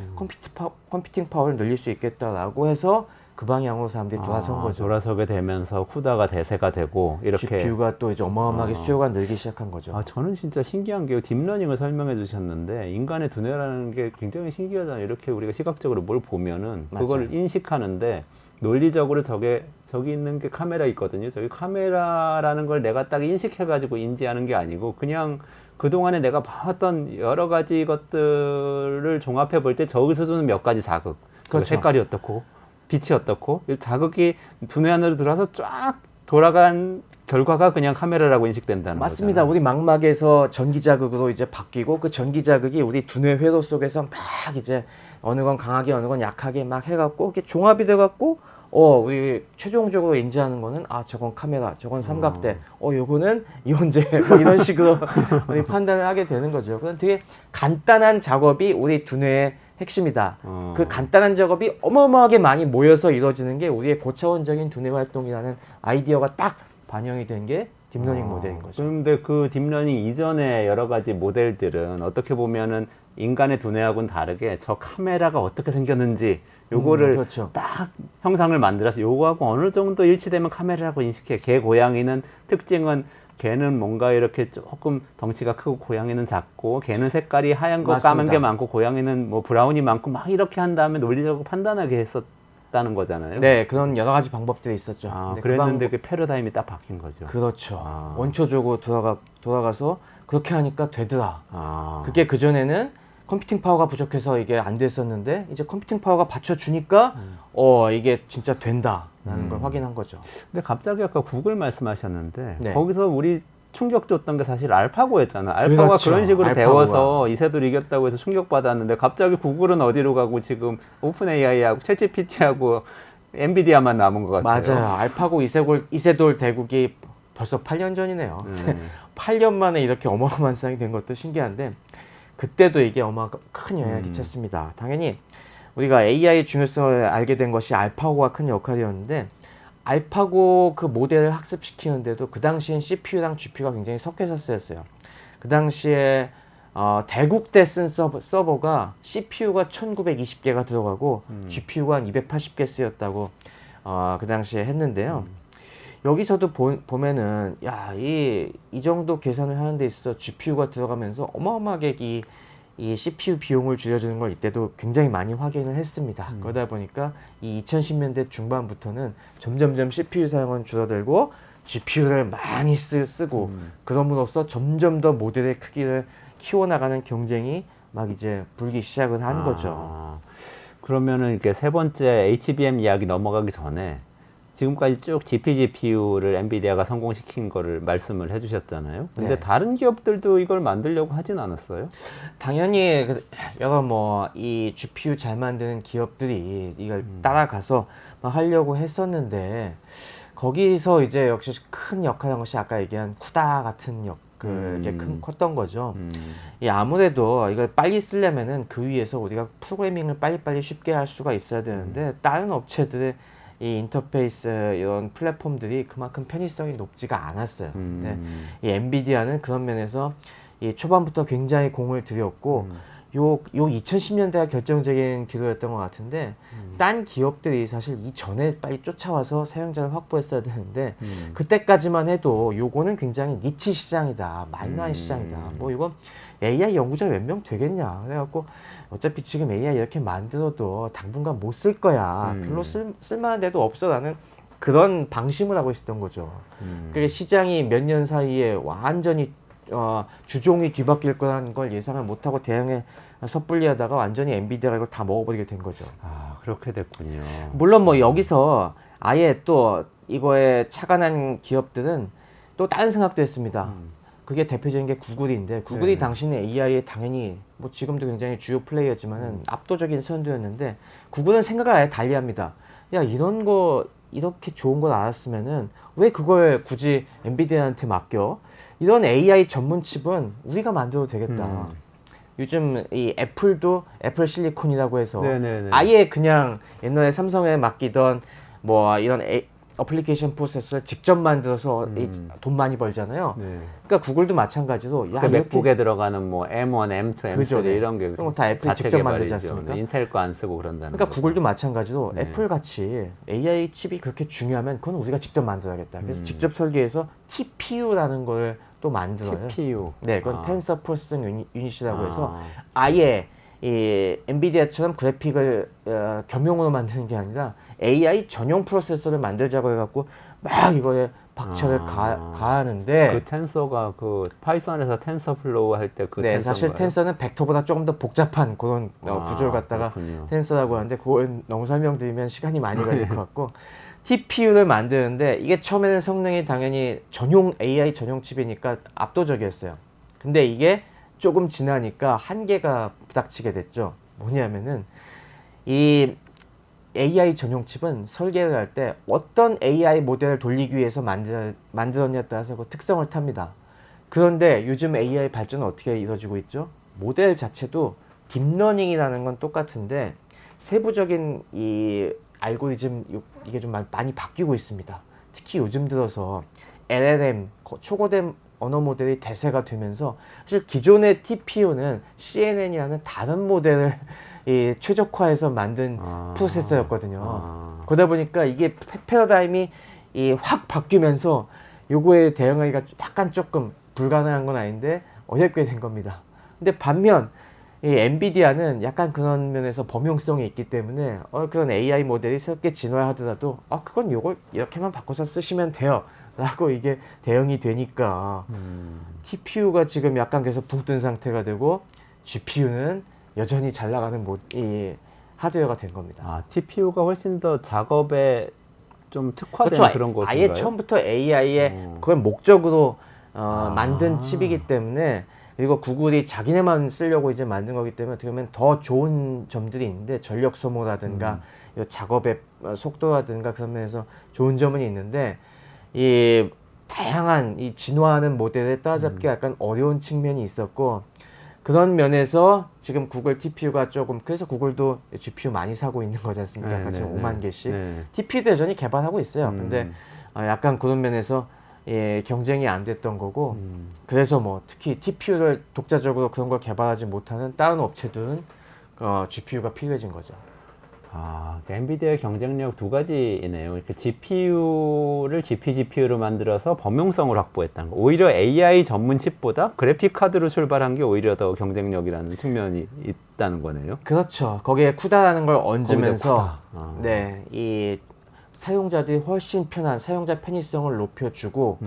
컴퓨팅 파워를 늘릴 수 있겠다라고 해서 그 방향으로 사람들이 돌아선 거죠. 돌아서게 되면서 쿠다가 대세가 되고 이렇게 GPU가 또 이제 어마어마하게 수요가 늘기 시작한 거죠. 저는 진짜 신기한 게 딥러닝을 설명해 주셨는데 인간의 두뇌라는 게 굉장히 신기하잖아요. 이렇게 우리가 시각적으로 뭘 보면은 그걸 맞아요. 인식하는데 논리적으로 저기 있는 게 카메라 있거든요. 저기 카메라라는 걸 내가 딱 인식해 가지고 인지하는 게 아니고 그냥 그동안에 내가 봐왔던 여러 가지 것들을 종합해 볼 때 저기서 주는 몇 가지 자극. 그렇죠. 색깔이 어떻고 빛이 어떻고 이 자극이 두뇌 안으로 들어와서 쫙 돌아간 결과가 그냥 카메라라고 인식된다는 맞습니다. 거잖아요. 우리 망막에서 전기 자극으로 이제 바뀌고 그 전기 자극이 우리 두뇌 회로 속에서 막 이제 어느 건 강하게 어느 건 약하게 막 해갖고 이게 종합이 돼갖고 우리 최종적으로 인지하는 거는 저건 카메라, 저건 삼각대, 요거는 이온제 뭐 이런 식으로 우리 판단을 하게 되는 거죠. 그건 되게 간단한 작업이 우리 두뇌의 핵심이다. 그 간단한 작업이 어마어마하게 많이 모여서 이루어지는 게 우리의 고차원적인 두뇌 활동이라는 아이디어가 딱 반영이 된 게 딥러닝 모델인 거죠. 그런데 그 딥러닝 이전의 여러 가지 모델들은 어떻게 보면은 인간의 두뇌하고는 다르게 저 카메라가 어떻게 생겼는지 요거를 그렇죠. 딱 형상을 만들어서 요거하고 어느 정도 일치되면 카메라라고 인식해. 개 고양이는 특징은 개는 뭔가 이렇게 조금 덩치가 크고 고양이는 작고 개는 색깔이 하얀 거 맞습니다. 까만 게 많고 고양이는 뭐 브라운이 많고 막 이렇게 한 다음에 논리적으로 판단하게 했었다는 거잖아요. 네, 그런 여러 가지 방법들이 있었죠. 근데 그랬는데 그 패러다임이 딱 바뀐 거죠. 그렇죠. 원초적으로 돌아가서 그렇게 하니까 되더라. 아. 그게 그전에는 컴퓨팅 파워가 부족해서 이게 안 됐었는데 이제 컴퓨팅 파워가 받쳐주니까 이게 진짜 된다라는 걸 확인한 거죠. 근데 갑자기 아까 구글 말씀하셨는데 네. 거기서 우리 충격 줬던 게 사실 알파고였잖아. 알파고가 그렇죠. 그런 식으로 알파고가. 배워서 이세돌 이겼다고 해서 충격받았는데 갑자기 구글은 어디로 가고 지금 오픈 AI하고 챗GPT하고 엔비디아만 남은 것 같아요. 맞아요. 알파고 이세돌 대국이 벌써 8년 전이네요. 8년 만에 이렇게 어마어마한 상이 된 것도 신기한데 그때도 이게 큰 영향을 끼쳤습니다. 당연히 우리가 AI의 중요성을 알게 된 것이 알파고가 큰 역할이었는데 알파고 그 모델을 학습시키는데도 그 당시엔 CPU랑 GPU가 굉장히 섞여서 쓰였어요. 그 당시에 대국대 쓴 서버가 CPU가 1920개가 들어가고 GPU가 한 280개 쓰였다고 그 당시에 했는데요. 여기서도 보면은 이 정도 계산을 하는 데 있어서 GPU가 들어가면서 어마어마하게 이 CPU 비용을 줄여주는 걸 이때도 굉장히 많이 확인을 했습니다. 그러다 보니까 이 2010년대 중반부터는 점점점 CPU 사용은 줄어들고 GPU를 많이 쓰고 그럼으로써 점점 더 모델의 크기를 키워나가는 경쟁이 막 이제 불기 시작을 한 거죠. 그러면은 이렇게 세 번째 HBM 이야기 넘어가기 전에 지금까지 쭉 GPGPU를 엔비디아가 성공시킨 거를 말씀을 해주셨잖아요. 근데 네. 다른 기업들도 이걸 만들려고 하진 않았어요? 당연히 여러 이 GPU 잘 만드는 기업들이 이걸 따라가서 막 하려고 했었는데 거기서 이제 역시 큰 역할을 한 것이 아까 얘기한 쿠다 같은 이게 컸던 거죠. 아무래도 이걸 빨리 쓰려면은 그 위에서 우리가 프로그래밍을 빨리빨리 쉽게 할 수가 있어야 되는데 다른 업체들의 이 인터페이스 이런 플랫폼들이 그만큼 편의성이 높지가 않았어요. 근데 이 엔비디아는 그런 면에서 이 초반부터 굉장히 공을 들였고 요 2010년대가 결정적인 기로였던 것 같은데 딴 기업들이 사실 이전에 빨리 쫓아와서 사용자를 확보했어야 되는데 그때까지만 해도 요거는 굉장히 니치 시장이다. 마이너한 시장이다. 뭐 이건 AI 연구자 몇 명 되겠냐. 그래갖고 어차피 지금 AI 이렇게 만들어도 당분간 못 쓸 거야. 별로 쓸만한 데도 없어. 라는 그런 방심을 하고 있었던 거죠. 그게 시장이 몇 년 사이에 완전히 주종이 뒤바뀔 거라는 걸 예상을 못하고 대응에 섣불리 하다가 완전히 엔비디아가 이걸 다 먹어버리게 된 거죠. 그렇게 됐군요. 물론 뭐 여기서 아예 또 이거에 착안한 기업들은 또 다른 생각도 했습니다. 그게 대표적인 게 구글인데 구글이 네. 당시는 AI에 당연히 뭐 지금도 굉장히 주요 플레이였지만은 압도적인 선두였는데 구글은 생각을 아예 달리합니다. 야 이런 거 이렇게 좋은 걸 알았으면은 왜 그걸 굳이 엔비디아한테 맡겨? 이런 AI 전문 칩은 우리가 만들어도 되겠다. 요즘 이 애플도 애플 실리콘이라고 해서 네네네. 아예 그냥 옛날에 삼성에 맡기던 뭐 이런 어플리케이션 프로세서를 직접 만들어서 돈 많이 벌잖아요. 네. 그러니까 구글도 마찬가지로 야 그 이렇게 맥북에 들어가는 뭐 M1, M2, M3 그죠, 네. 이런 게 그런 거다 애플이 자체 직접 만들지 개발이죠. 않습니까? 네, 인텔 거 안 쓰고 그런다는 그러니까 거죠. 구글도 마찬가지로 네. 애플 같이 AI 칩이 그렇게 중요하면 그건 우리가 직접 만들어야겠다. 그래서 직접 설계해서 TPU라는 걸 또 만들어요. TPU. 네, 그건 텐서 프로세싱 유닛이라고 해서 아. 아예 이 엔비디아처럼 그래픽을 겸용으로 만드는 게 아니라 AI 전용 프로세서를 만들자고 해갖고 막 이거에 박차를 가하는데 그 텐서가 그 파이썬에서 텐서플로우 할 때 그 네, 텐서인가요? 사실 텐서는 벡터보다 조금 더 복잡한 그런 구조를 갖다가 그렇군요. 텐서라고 하는데 그걸 너무 설명드리면 시간이 많이 걸릴 것 같고 TPU를 만드는데 이게 처음에는 성능이 당연히 전용 AI 전용 칩이니까 압도적이었어요. 근데 이게 조금 지나니까 한계가 부닥치게 됐죠. 뭐냐면은 이 AI 전용 칩은 설계를 할 때 어떤 AI 모델을 돌리기 위해서 만들었냐에 따라서 그 특성을 탑니다. 그런데 요즘 AI 발전은 어떻게 이루어지고 있죠? 모델 자체도 딥러닝이라는 건 똑같은데 세부적인 이 알고리즘 이게 좀 많이 바뀌고 있습니다. 특히 요즘 들어서 LLM 초고된 언어 모델이 대세가 되면서 사실 기존의 TPU는 CNN이라는 다른 모델을 이 최적화해서 만든 프로세서였거든요. 그러다 보니까 이게 패러다임이 확 바뀌면서 요거에 대응하기가 약간 조금 불가능한 건 아닌데 어렵게 된 겁니다. 근데 반면 이 엔비디아는 약간 그런 면에서 범용성이 있기 때문에 그런 AI 모델이 새롭게 진화하더라도 그건 요걸 이렇게만 바꿔서 쓰시면 돼요 라고 이게 대응이 되니까 TPU가 지금 약간 계속 붕 뜬 상태가 되고 GPU는 여전히 잘 나가는 이 하드웨어가 된 겁니다. TPU가 훨씬 더 작업에 좀 특화된 그렇죠. 그런 것인가요? 아예 처음부터 AI의 그걸 목적으로 만든 칩이기 때문에 그리고 구글이 자기네만 쓰려고 이제 만든 거기 때문에 어떻게 보면 더 좋은 점들이 있는데 전력 소모라든가 이 작업의 속도라든가 그런 면에서 좋은 점은 있는데 이 다양한 이 진화하는 모델에 따라잡기 약간 어려운 측면이 있었고 그런 면에서 지금 구글 TPU가 조금 그래서 구글도 GPU 많이 사고 있는 거지 않습니까? 아까 지금 5만 개씩 TPU도 여전히 개발하고 있어요. 근데 약간 그런 면에서 경쟁이 안 됐던 거고 그래서 뭐 특히 TPU를 독자적으로 그런 걸 개발하지 못하는 다른 업체들은 GPU가 필요해진 거죠. 엔비디아의 경쟁력 두 가지이네요. GPU를 GPGPU로 만들어서 범용성을 확보했다는 거. 오히려 AI 전문 칩보다 그래픽 카드로 출발한 게 오히려 더 경쟁력이라는 측면이 있다는 거네요. 그렇죠. 거기에 쿠다라는 걸 얹으면서 쿠다. 네, 이 사용자들이 훨씬 편한 사용자 편의성을 높여주고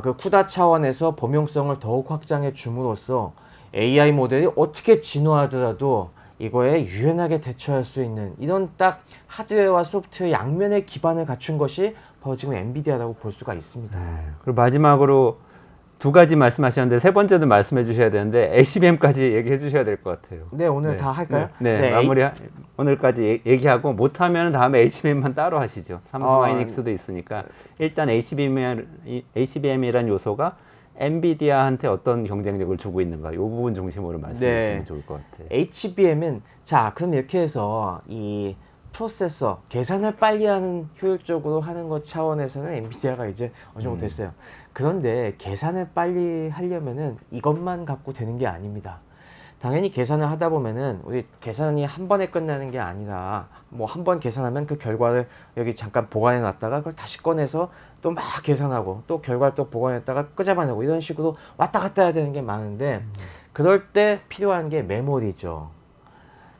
그 쿠다 차원에서 범용성을 더욱 확장해 줌으로써 AI 모델이 어떻게 진화하더라도 이거에 유연하게 대처할 수 있는 이런 딱 하드웨어와 소프트웨어 양면의 기반을 갖춘 것이 바로 지금 엔비디아라고 볼 수가 있습니다. 그리고 마지막으로 두 가지 말씀하셨는데 세 번째도 말씀해 주셔야 되는데 HBM까지 얘기해 주셔야 될 것 같아요. 네, 오늘 다 할까요? 네, 마무리 오늘까지 얘기하고 못하면 다음에 HBM만 따로 하시죠. 삼성 하이닉스도 있으니까 일단 HBM이란 요소가 엔비디아한테 어떤 경쟁력을 주고 있는가 이 부분 중심으로 말씀해 주시면 좋을 것 같아요. HBM은 자 그럼 이렇게 해서 이 프로세서 계산을 빨리 하는 효율적으로 하는 것 차원에서는 엔비디아가 이제 어느 정도 됐어요. 그런데 계산을 빨리 하려면은 이것만 갖고 되는 게 아닙니다. 당연히 계산을 하다 보면은 우리 계산이 한 번에 끝나는 게 아니라 뭐 한 번 계산하면 그 결과를 여기 잠깐 보관해 놨다가 그걸 다시 꺼내서 또 막 계산하고 또 결과를 또 보관했다가 끄잡아내고 이런 식으로 왔다 갔다 해야 되는 게 많은데 그럴 때 필요한 게 메모리죠.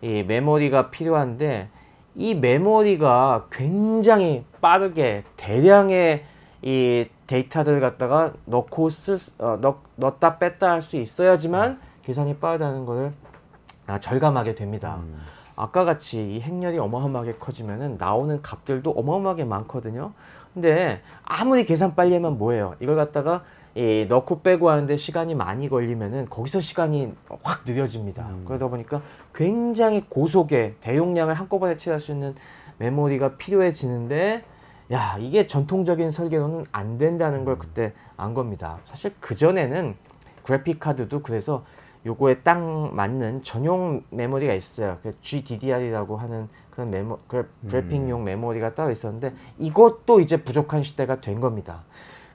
이 메모리가 필요한데 이 메모리가 굉장히 빠르게 대량의 이 데이터들을 갖다가 넣었다 뺐다 할 수 있어야지만 계산이 빠르다는 것을 절감하게 됩니다. 아까 같이 이 행렬이 어마어마하게 커지면은 나오는 값들도 어마어마하게 많거든요. 근데 아무리 계산 빨리 하면 뭐예요? 이걸 갖다가 넣고 빼고 하는데 시간이 많이 걸리면은 거기서 시간이 확 느려집니다. 그러다 보니까 굉장히 고속의 대용량을 한꺼번에 채울 수 있는 메모리가 필요해지는데, 야, 이게 전통적인 설계로는 안 된다는 걸 그때 안 겁니다. 사실 그전에는 그래픽 카드도 그래서 요거에 딱 맞는 전용 메모리가 있어요. GDDR이라고 하는 그런 그래픽용 메모리가 따로 있었는데, 이것도 이제 부족한 시대가 된 겁니다.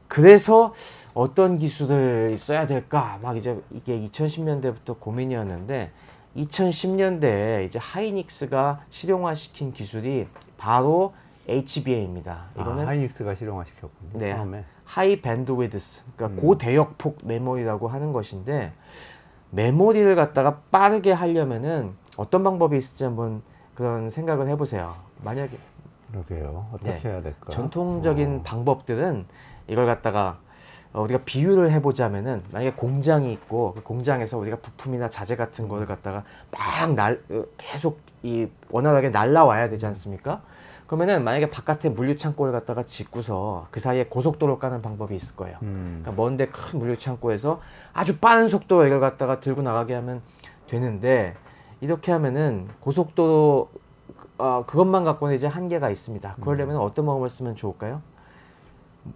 그래서 어떤 기술을 써야 될까? 막 이제 이게 2010년대부터 고민이었는데, 2010년대에 이제 하이닉스가 실용화시킨 기술이 바로 HBA입니다. 이거는 하이닉스가 실용화시켰군요. 네, 처음에. 하이 밴드위드스, 그러니까 고대역폭 메모리라고 하는 것인데, 메모리를 갖다가 빠르게 하려면은 어떤 방법이 있을지 한번 그런 생각을 해보세요. 만약에 그러게요. 어떻게 해야 될까? 전통적인 방법들은 이걸 갖다가 우리가 비유를 해보자면은, 만약에 공장이 있고 그 공장에서 우리가 부품이나 자재 같은 거를 갖다가 막 계속 원활하게 날라와야 되지 않습니까? 그러면은 만약에 바깥에 물류 창고를 갖다가 짓고서 그 사이에 고속도로 까는 방법이 있을 거예요. 그러니까 먼데 큰 물류 창고에서 아주 빠른 속도로 이걸 갖다가 들고 나가게 하면 되는데, 이렇게 하면은 고속도로 그것만 갖고는 이제 한계가 있습니다. 그러려면 어떤 방법을 쓰면 좋을까요?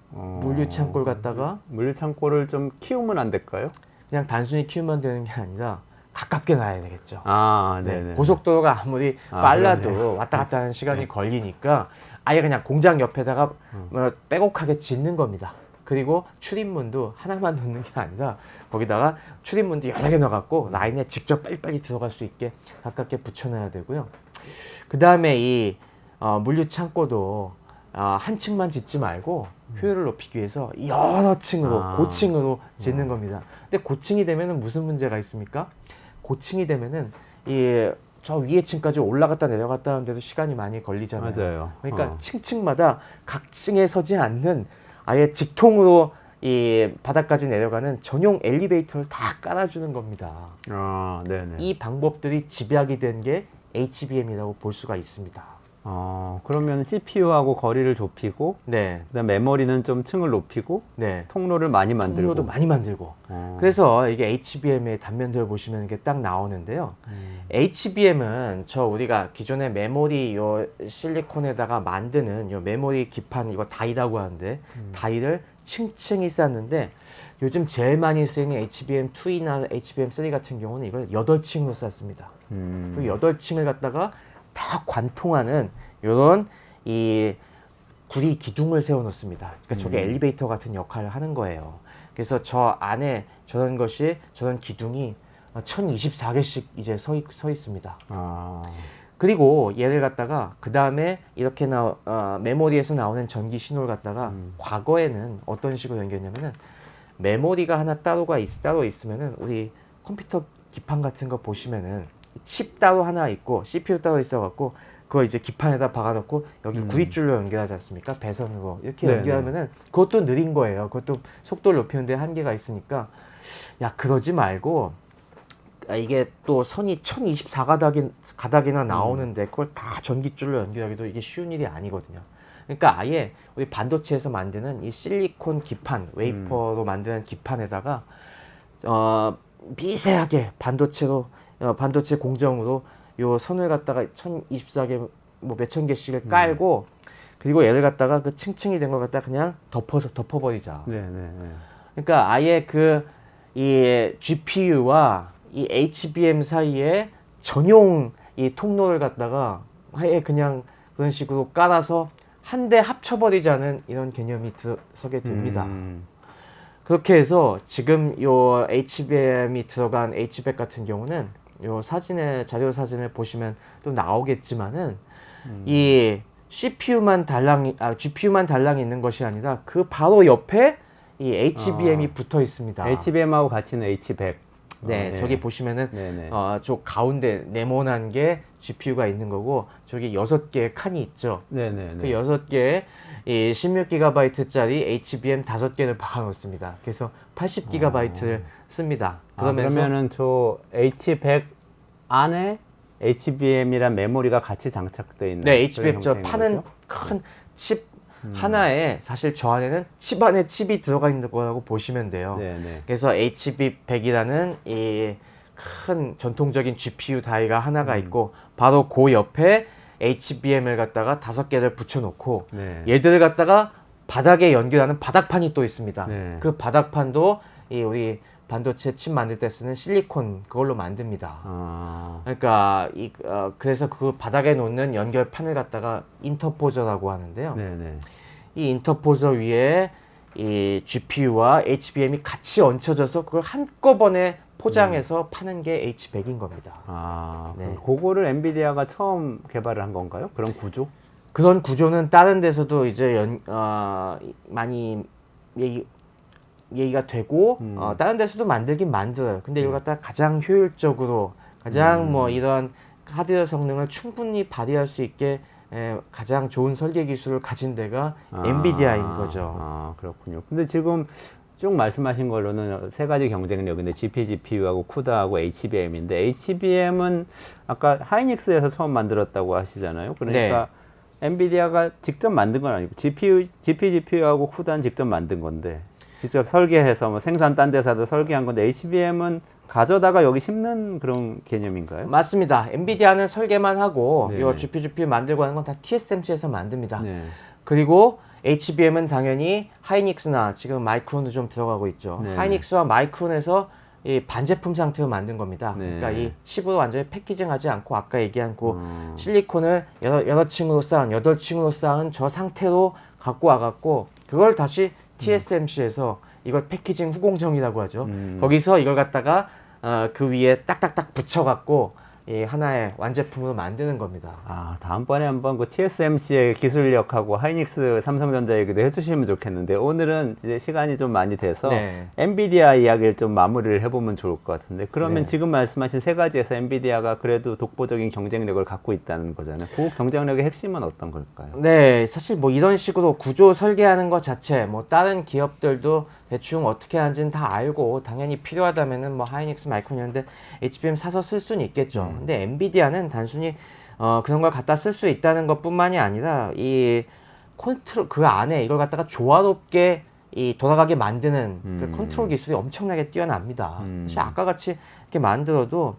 물류 창고를 갖다가 물류 창고를 좀 키우면 안 될까요? 그냥 단순히 키우면 되는 게 아니라 가깝게 놔야 되겠죠. 네네. 네, 고속도로가 아무리 빨라도 그러네. 왔다 갔다 하는 시간이 걸리니까 아예 그냥 공장 옆에다가 빼곡하게 짓는 겁니다. 그리고 출입문도 하나만 넣는 게 아니라 거기다가 출입문도 여러 개 넣어갖고 라인에 직접 빨리빨리 들어갈 수 있게 가깝게 붙여놔야 되고요. 그 다음에 이 물류 창고도 한 층만 짓지 말고 효율을 높이기 위해서 여러 층으로 고층으로 짓는 겁니다. 근데 고층이 되면은 무슨 문제가 있습니까? 고층이 되면은 저 위에 층까지 올라갔다 내려갔다 하는데도 시간이 많이 걸리잖아요. 맞아요. 그러니까 층층마다 각 층에 서지 않는 아예 직통으로 이 바닥까지 내려가는 전용 엘리베이터를 다 깔아주는 겁니다. 네네. 이 방법들이 집약이 된 게 HBM이라고 볼 수가 있습니다. 그러면 CPU하고 거리를 좁히고, 네, 그다음 메모리는 좀 층을 높이고, 네. 통로를 많이 만들고. 통로도 많이 만들고. 그래서 이게 HBM의 단면들 보시면 이게 딱 나오는데요. HBM은 우리가 기존의 메모리 요 실리콘에다가 만드는 요 메모리 기판, 이거 다이라고 하는데, 다이를 층층이 쌓는데, 요즘 제일 많이 쓰이는 HBM2나 HBM3 같은 경우는 이걸 8층으로 쌓습니다. 그 8층을 갖다가 다 관통하는 요런 이 구리 기둥을 세워 놓습니다. 그러니까 저게 엘리베이터 같은 역할을 하는 거예요. 그래서 저 안에 저런 기둥이 1024개씩 이제 서 있습니다. 그리고 얘를 갖다가 그 다음에 이렇게 메모리에서 나오는 전기 신호를 갖다가 과거에는 어떤 식으로 연결했냐면은, 메모리가 하나 따로 있으면은 우리 컴퓨터 기판 같은 거 보시면은 칩 따로 하나 있고 CPU 따로 있어갖고 그걸 이제 기판에다 박아놓고 여기 구릿줄로 연결하지 않습니까? 배선으로 이렇게 네네. 연결하면은 그것도 느린 거예요. 그것도 속도를 높이는데 한계가 있으니까, 야, 그러지 말고 이게 또 선이 1024가닥이나 나오는데 그걸 다 전기줄로 연결하기도 이게 쉬운 일이 아니거든요. 그러니까 아예 우리 반도체에서 만드는 이 실리콘 기판, 웨이퍼로 만드는 기판에다가 미세하게 반도체 공정으로 요 선을 갖다가 1024개 뭐 몇천 개씩을 깔고, 그리고 얘를 갖다가 그 층층이 된 걸 갖다가 그냥 덮어버리자. 네네. 그러니까 아예 이 GPU와 이 HBM 사이에 전용 이 통로를 갖다가 아예 그냥 그런 식으로 깔아서 한 대 합쳐버리자는 이런 개념이 들어서게 됩니다. 그렇게 해서 지금 요 HBM이 들어간 HBM 같은 경우는 요 자료 사진을 보시면 또 나오겠지만은, 이 GPU만 달랑 있는 것이 아니라 그 바로 옆에 이 HBM이 붙어 있습니다. HBM하고 같이는 H100. 네, 저기 보시면은 네네. 저 가운데 네모난 게 GPU가 있는 거고, 저기 6개의 칸이 있죠. 네네. 그 6개의 이 16GB짜리 HBM 5개를 박아 놓습니다. 그래서 80GB를 씁니다. 그러면은 저 H100 안에 HBM이란 메모리가 같이 장착되어 있는 네, HBM 저 그런 파는 형태인 거죠? 큰 칩 하나에 사실 저 안에는 칩 안에 칩이 들어가 있는 거라고 보시면 돼요. 네, 네. 그래서 HB100이라는 이 큰 전통적인 GPU 다이가 하나가 있고 바로 그 옆에 HBM을 갖다가 5개를 붙여놓고 네. 얘들을 갖다가 바닥에 연결하는 바닥판이 또 있습니다. 네. 그 바닥판도 이 우리 반도체 칩 만들 때 쓰는 실리콘 그걸로 만듭니다. 아, 그러니까 그래서 그 바닥에 놓는 연결판을 갖다가 인터포저라고 하는데요. 네, 네. 이 인터포저 위에 이 GPU와 HBM이 같이 얹혀져서 그걸 한꺼번에 포장해서 파는 게 H100인 겁니다. 아, 네. 그거를 엔비디아가 처음 개발을 한 건가요? 그런 구조? 그런 구조는 다른 데서도 이제 많이 얘기가 되고 다른 데서도 만들긴 만들어요. 근데 이걸 갖다가 가장 효율적으로 가장 뭐 이런 하드웨어 성능을 충분히 발휘할 수 있게 가장 좋은 설계 기술을 가진 데가 엔비디아인 거죠. 아, 그렇군요. 근데 지금 쭉 말씀하신 걸로는 세 가지 경쟁력인데 GPGPU하고 CUDA하고 HBM인데 HBM은 아까 하이닉스에서 처음 만들었다고 하시잖아요. 그러니까 엔비디아가 직접 만든 건 아니고 GPGPU하고 CUDA는 직접 만든 건데 직접 설계해서 뭐 생산 딴 데서도 설계한 건데 HBM은 가져다가 여기 심는 그런 개념인가요? 맞습니다. 엔비디아는 설계만 하고 네. 이 GPU 만들고 하는 건 다 TSMC에서 만듭니다. 네. 그리고 HBM은 당연히 하이닉스나 지금 마이크론도 좀 들어가고 있죠. 네. 하이닉스와 마이크론에서 이 반제품 상태로 만든 겁니다. 네. 그러니까 이 칩으로 완전히 패키징하지 않고 아까 얘기한 그 실리콘을 여러 층으로 쌓은 8층으로 쌓은 저 상태로 갖고 와갖고 그걸 다시 TSMC에서 이걸 패키징 후공정이라고 하죠. 거기서 이걸 갖다가 그 위에 딱딱딱 붙여갖고 이 하나의 완제품으로 만드는 겁니다. 아, 다음번에 한번 그 TSMC의 기술력하고 하이닉스 삼성전자 얘기도 해주시면 좋겠는데 오늘은 이제 시간이 좀 많이 돼서 네. 엔비디아 이야기를 좀 마무리를 해보면 좋을 것 같은데 그러면 네. 지금 말씀하신 세 가지에서 엔비디아가 그래도 독보적인 경쟁력을 갖고 있다는 거잖아요. 그 경쟁력의 핵심은 어떤 걸까요? 네, 사실 뭐 이런 식으로 구조 설계하는 것 자체, 뭐 다른 기업들도 대충 어떻게 하는지는 다 알고 당연히 필요하다면은 뭐 하이닉스, 마이크론이었는데 HBM 사서 쓸 수는 있겠죠. 근데 엔비디아는 단순히 그런 걸 갖다 쓸 수 있다는 것뿐만이 아니라 이 컨트롤 그 안에 이걸 갖다가 조화롭게 이 돌아가게 만드는 그 컨트롤 기술이 엄청나게 뛰어납니다. 사실 아까 같이 이렇게 만들어도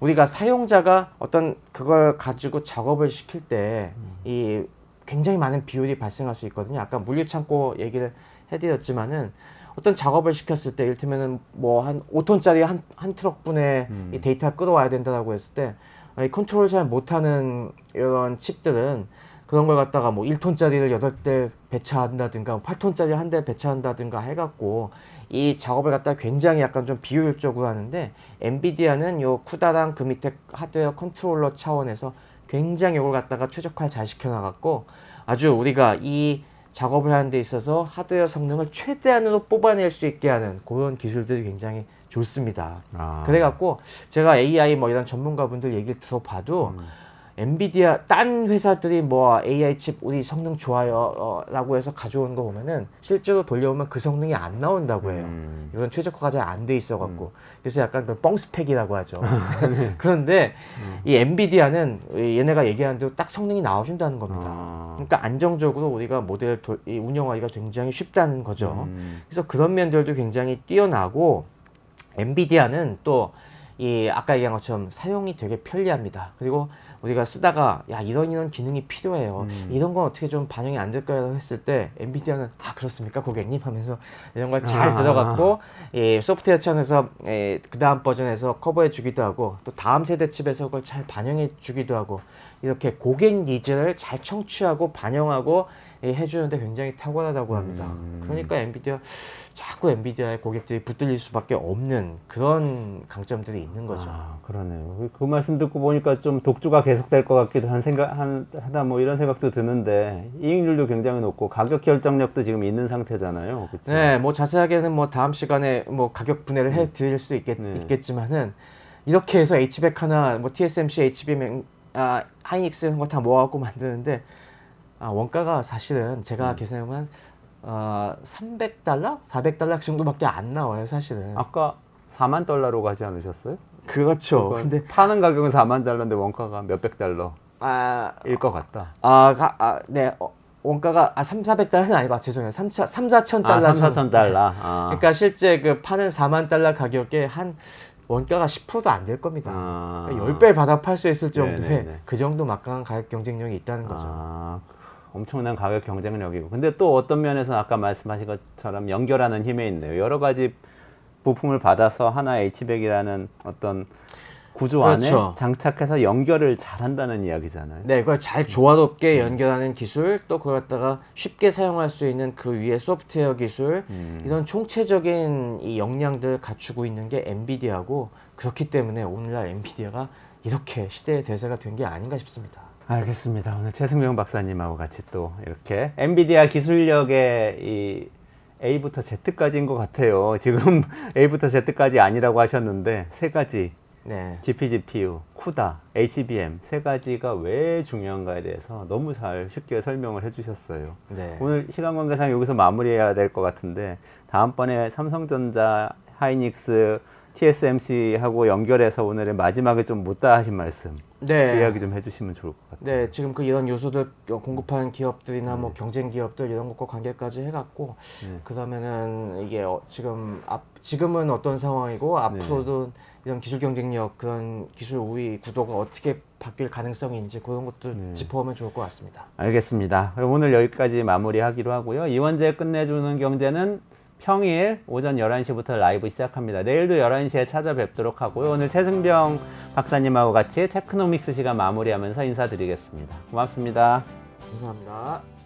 우리가 사용자가 어떤 그걸 가지고 작업을 시킬 때 이 굉장히 많은 비율이 발생할 수 있거든요. 아까 물류창고 얘기를 해드렸지만은 어떤 작업을 시켰을 때 이를테면은 뭐 한 5톤짜리 한 트럭분의 이 데이터를 끌어와야 된다라고 했을 때 이 컨트롤 잘 못하는 이런 칩들은 그런 걸 갖다가 뭐 1톤짜리를 8대 배차한다든가 8톤짜리 한 대 배차한다든가 해갖고 이 작업을 갖다가 굉장히 약간 좀 비효율적으로 하는데 엔비디아는 요 쿠다랑 그 밑에 하드웨어 컨트롤러 차원에서 굉장히 이걸 갖다가 최적화를 잘 시켜놔갖고 아주 우리가 이 작업을 하는 데 있어서 하드웨어 성능을 최대한으로 뽑아낼 수 있게 하는 그런 기술들이 굉장히 좋습니다. 아. 그래갖고 제가 AI 뭐 이런 전문가분들 얘기를 들어봐도 엔비디아 딴 회사들이 뭐 AI 칩 우리 성능 좋아요 라고 해서 가져오는 거 보면은 실제로 돌려보면 그 성능이 안 나온다고 해요. 이건 최적화가 잘 안 돼 있어 갖고 그래서 약간 뻥스펙이라고 하죠. 그런데 이 엔비디아는 얘네가 얘기하는 대로 딱 성능이 나와준다는 겁니다. 그러니까 안정적으로 우리가 모델을 운영하기가 굉장히 쉽다는 거죠. 그래서 그런 면들도 굉장히 뛰어나고 엔비디아는 또 이 아까 얘기한 것처럼 사용이 되게 편리합니다. 그리고 우리가 쓰다가 야 이런 기능이 필요해요. 이런 건 어떻게 좀 반영이 안 될까요? 했을 때 엔비디아는 아 그렇습니까 고객님 하면서 이런 걸 잘 들어갔고 이 소프트웨어 차원에서 그 다음 버전에서 커버해 주기도 하고 또 다음 세대 칩에서 그걸 잘 반영해 주기도 하고 이렇게 고객 니즈를 잘 청취하고 반영하고 해주는데 굉장히 탁월하다고 합니다. 그러니까 자꾸 엔비디아의 고객들이 붙들릴 수밖에 없는 그런 강점들이 있는 거죠. 아, 그러네요. 그 말씀 듣고 보니까 좀 독주가 계속될 것 같기도 하다 뭐 이런 생각도 드는데 이익률도 굉장히 높고 가격 결정력도 지금 있는 상태잖아요. 그치? 네, 뭐 자세하게는 뭐 다음 시간에 뭐 가격 분해를 해드릴 수 있겠지만은 이렇게 해서 H100 하나, 뭐 TSMC, HBM, 하이닉스 이런 거 다 모아갖고 만드는데 원가가 사실은 제가 계산해보면 300달러? 400달러 정도밖에 안 나와요, 사실은. 아까 $4만 가지 않으셨어요? 그렇죠. 근데 파는 가격은 4만 달러인데 원가가 몇백 달러일 아, 것 같다. 네. 원가가 3,400달러는 아니고 죄송해요. 3,4천 달러. 3,4천 달러. 아. 그러니까 실제 그 파는 4만 달러 가격에 한 원가가 10%도 안 될 겁니다. 아. 그러니까 10배 받아 팔 수 있을 정도의 네네네. 그 정도 막강한 가격 경쟁력이 있다는 거죠. 아, 엄청난 가격 경쟁력이고. 근데 또 어떤 면에서는 아까 말씀하신 것처럼 연결하는 힘에 있네요. 여러 가지 부품을 받아서 하나 H백이라는 어떤 구조 안에 그렇죠. 장착해서 연결을 잘한다는 이야기잖아요. 네, 그걸 잘 조화롭게 연결하는 기술, 또 그걸 갖다가 쉽게 사용할 수 있는 그 위에 소프트웨어 기술, 이런 총체적인 이 역량들을 갖추고 있는 게 엔비디아고, 그렇기 때문에 오늘날 엔비디아가 이렇게 시대의 대세가 된 게 아닌가 싶습니다. 알겠습니다. 오늘 최승명 박사님하고 같이 또 이렇게 엔비디아 기술력의 이 A부터 Z까지인 것 같아요. 지금 A부터 Z까지 아니라고 하셨는데 세 가지 네. GPGPU, CUDA, HBM 세 가지가 왜 중요한가에 대해서 너무 잘 쉽게 설명을 해주셨어요. 네. 오늘 시간 관계상 여기서 마무리해야 될 것 같은데 다음번에 삼성전자, 하이닉스, TSMC하고 연결해서 오늘의 마지막에 좀 못다 하신 말씀 네. 이야기 좀 해주시면 좋을 것 같아요. 네, 지금 그 이런 요소들 공급하는 기업들이나 뭐 경쟁 기업들 이런 것과 관계까지 해갖고 그러면은 이게 지금은 어떤 상황이고 앞으로도 이런 기술 경쟁력 그런 기술 우위 구도가 어떻게 바뀔 가능성인지 그런 것도 짚어보면 좋을 것 같습니다. 알겠습니다. 그럼 오늘 여기까지 마무리하기로 하고요. 이원재 끝내주는 경제는 평일 오전 11시부터 라이브 시작합니다. 내일도 11시에 찾아뵙도록 하고요. 오늘 최승병 박사님하고 같이 테크노믹스 시간 마무리하면서 인사드리겠습니다. 고맙습니다. 감사합니다.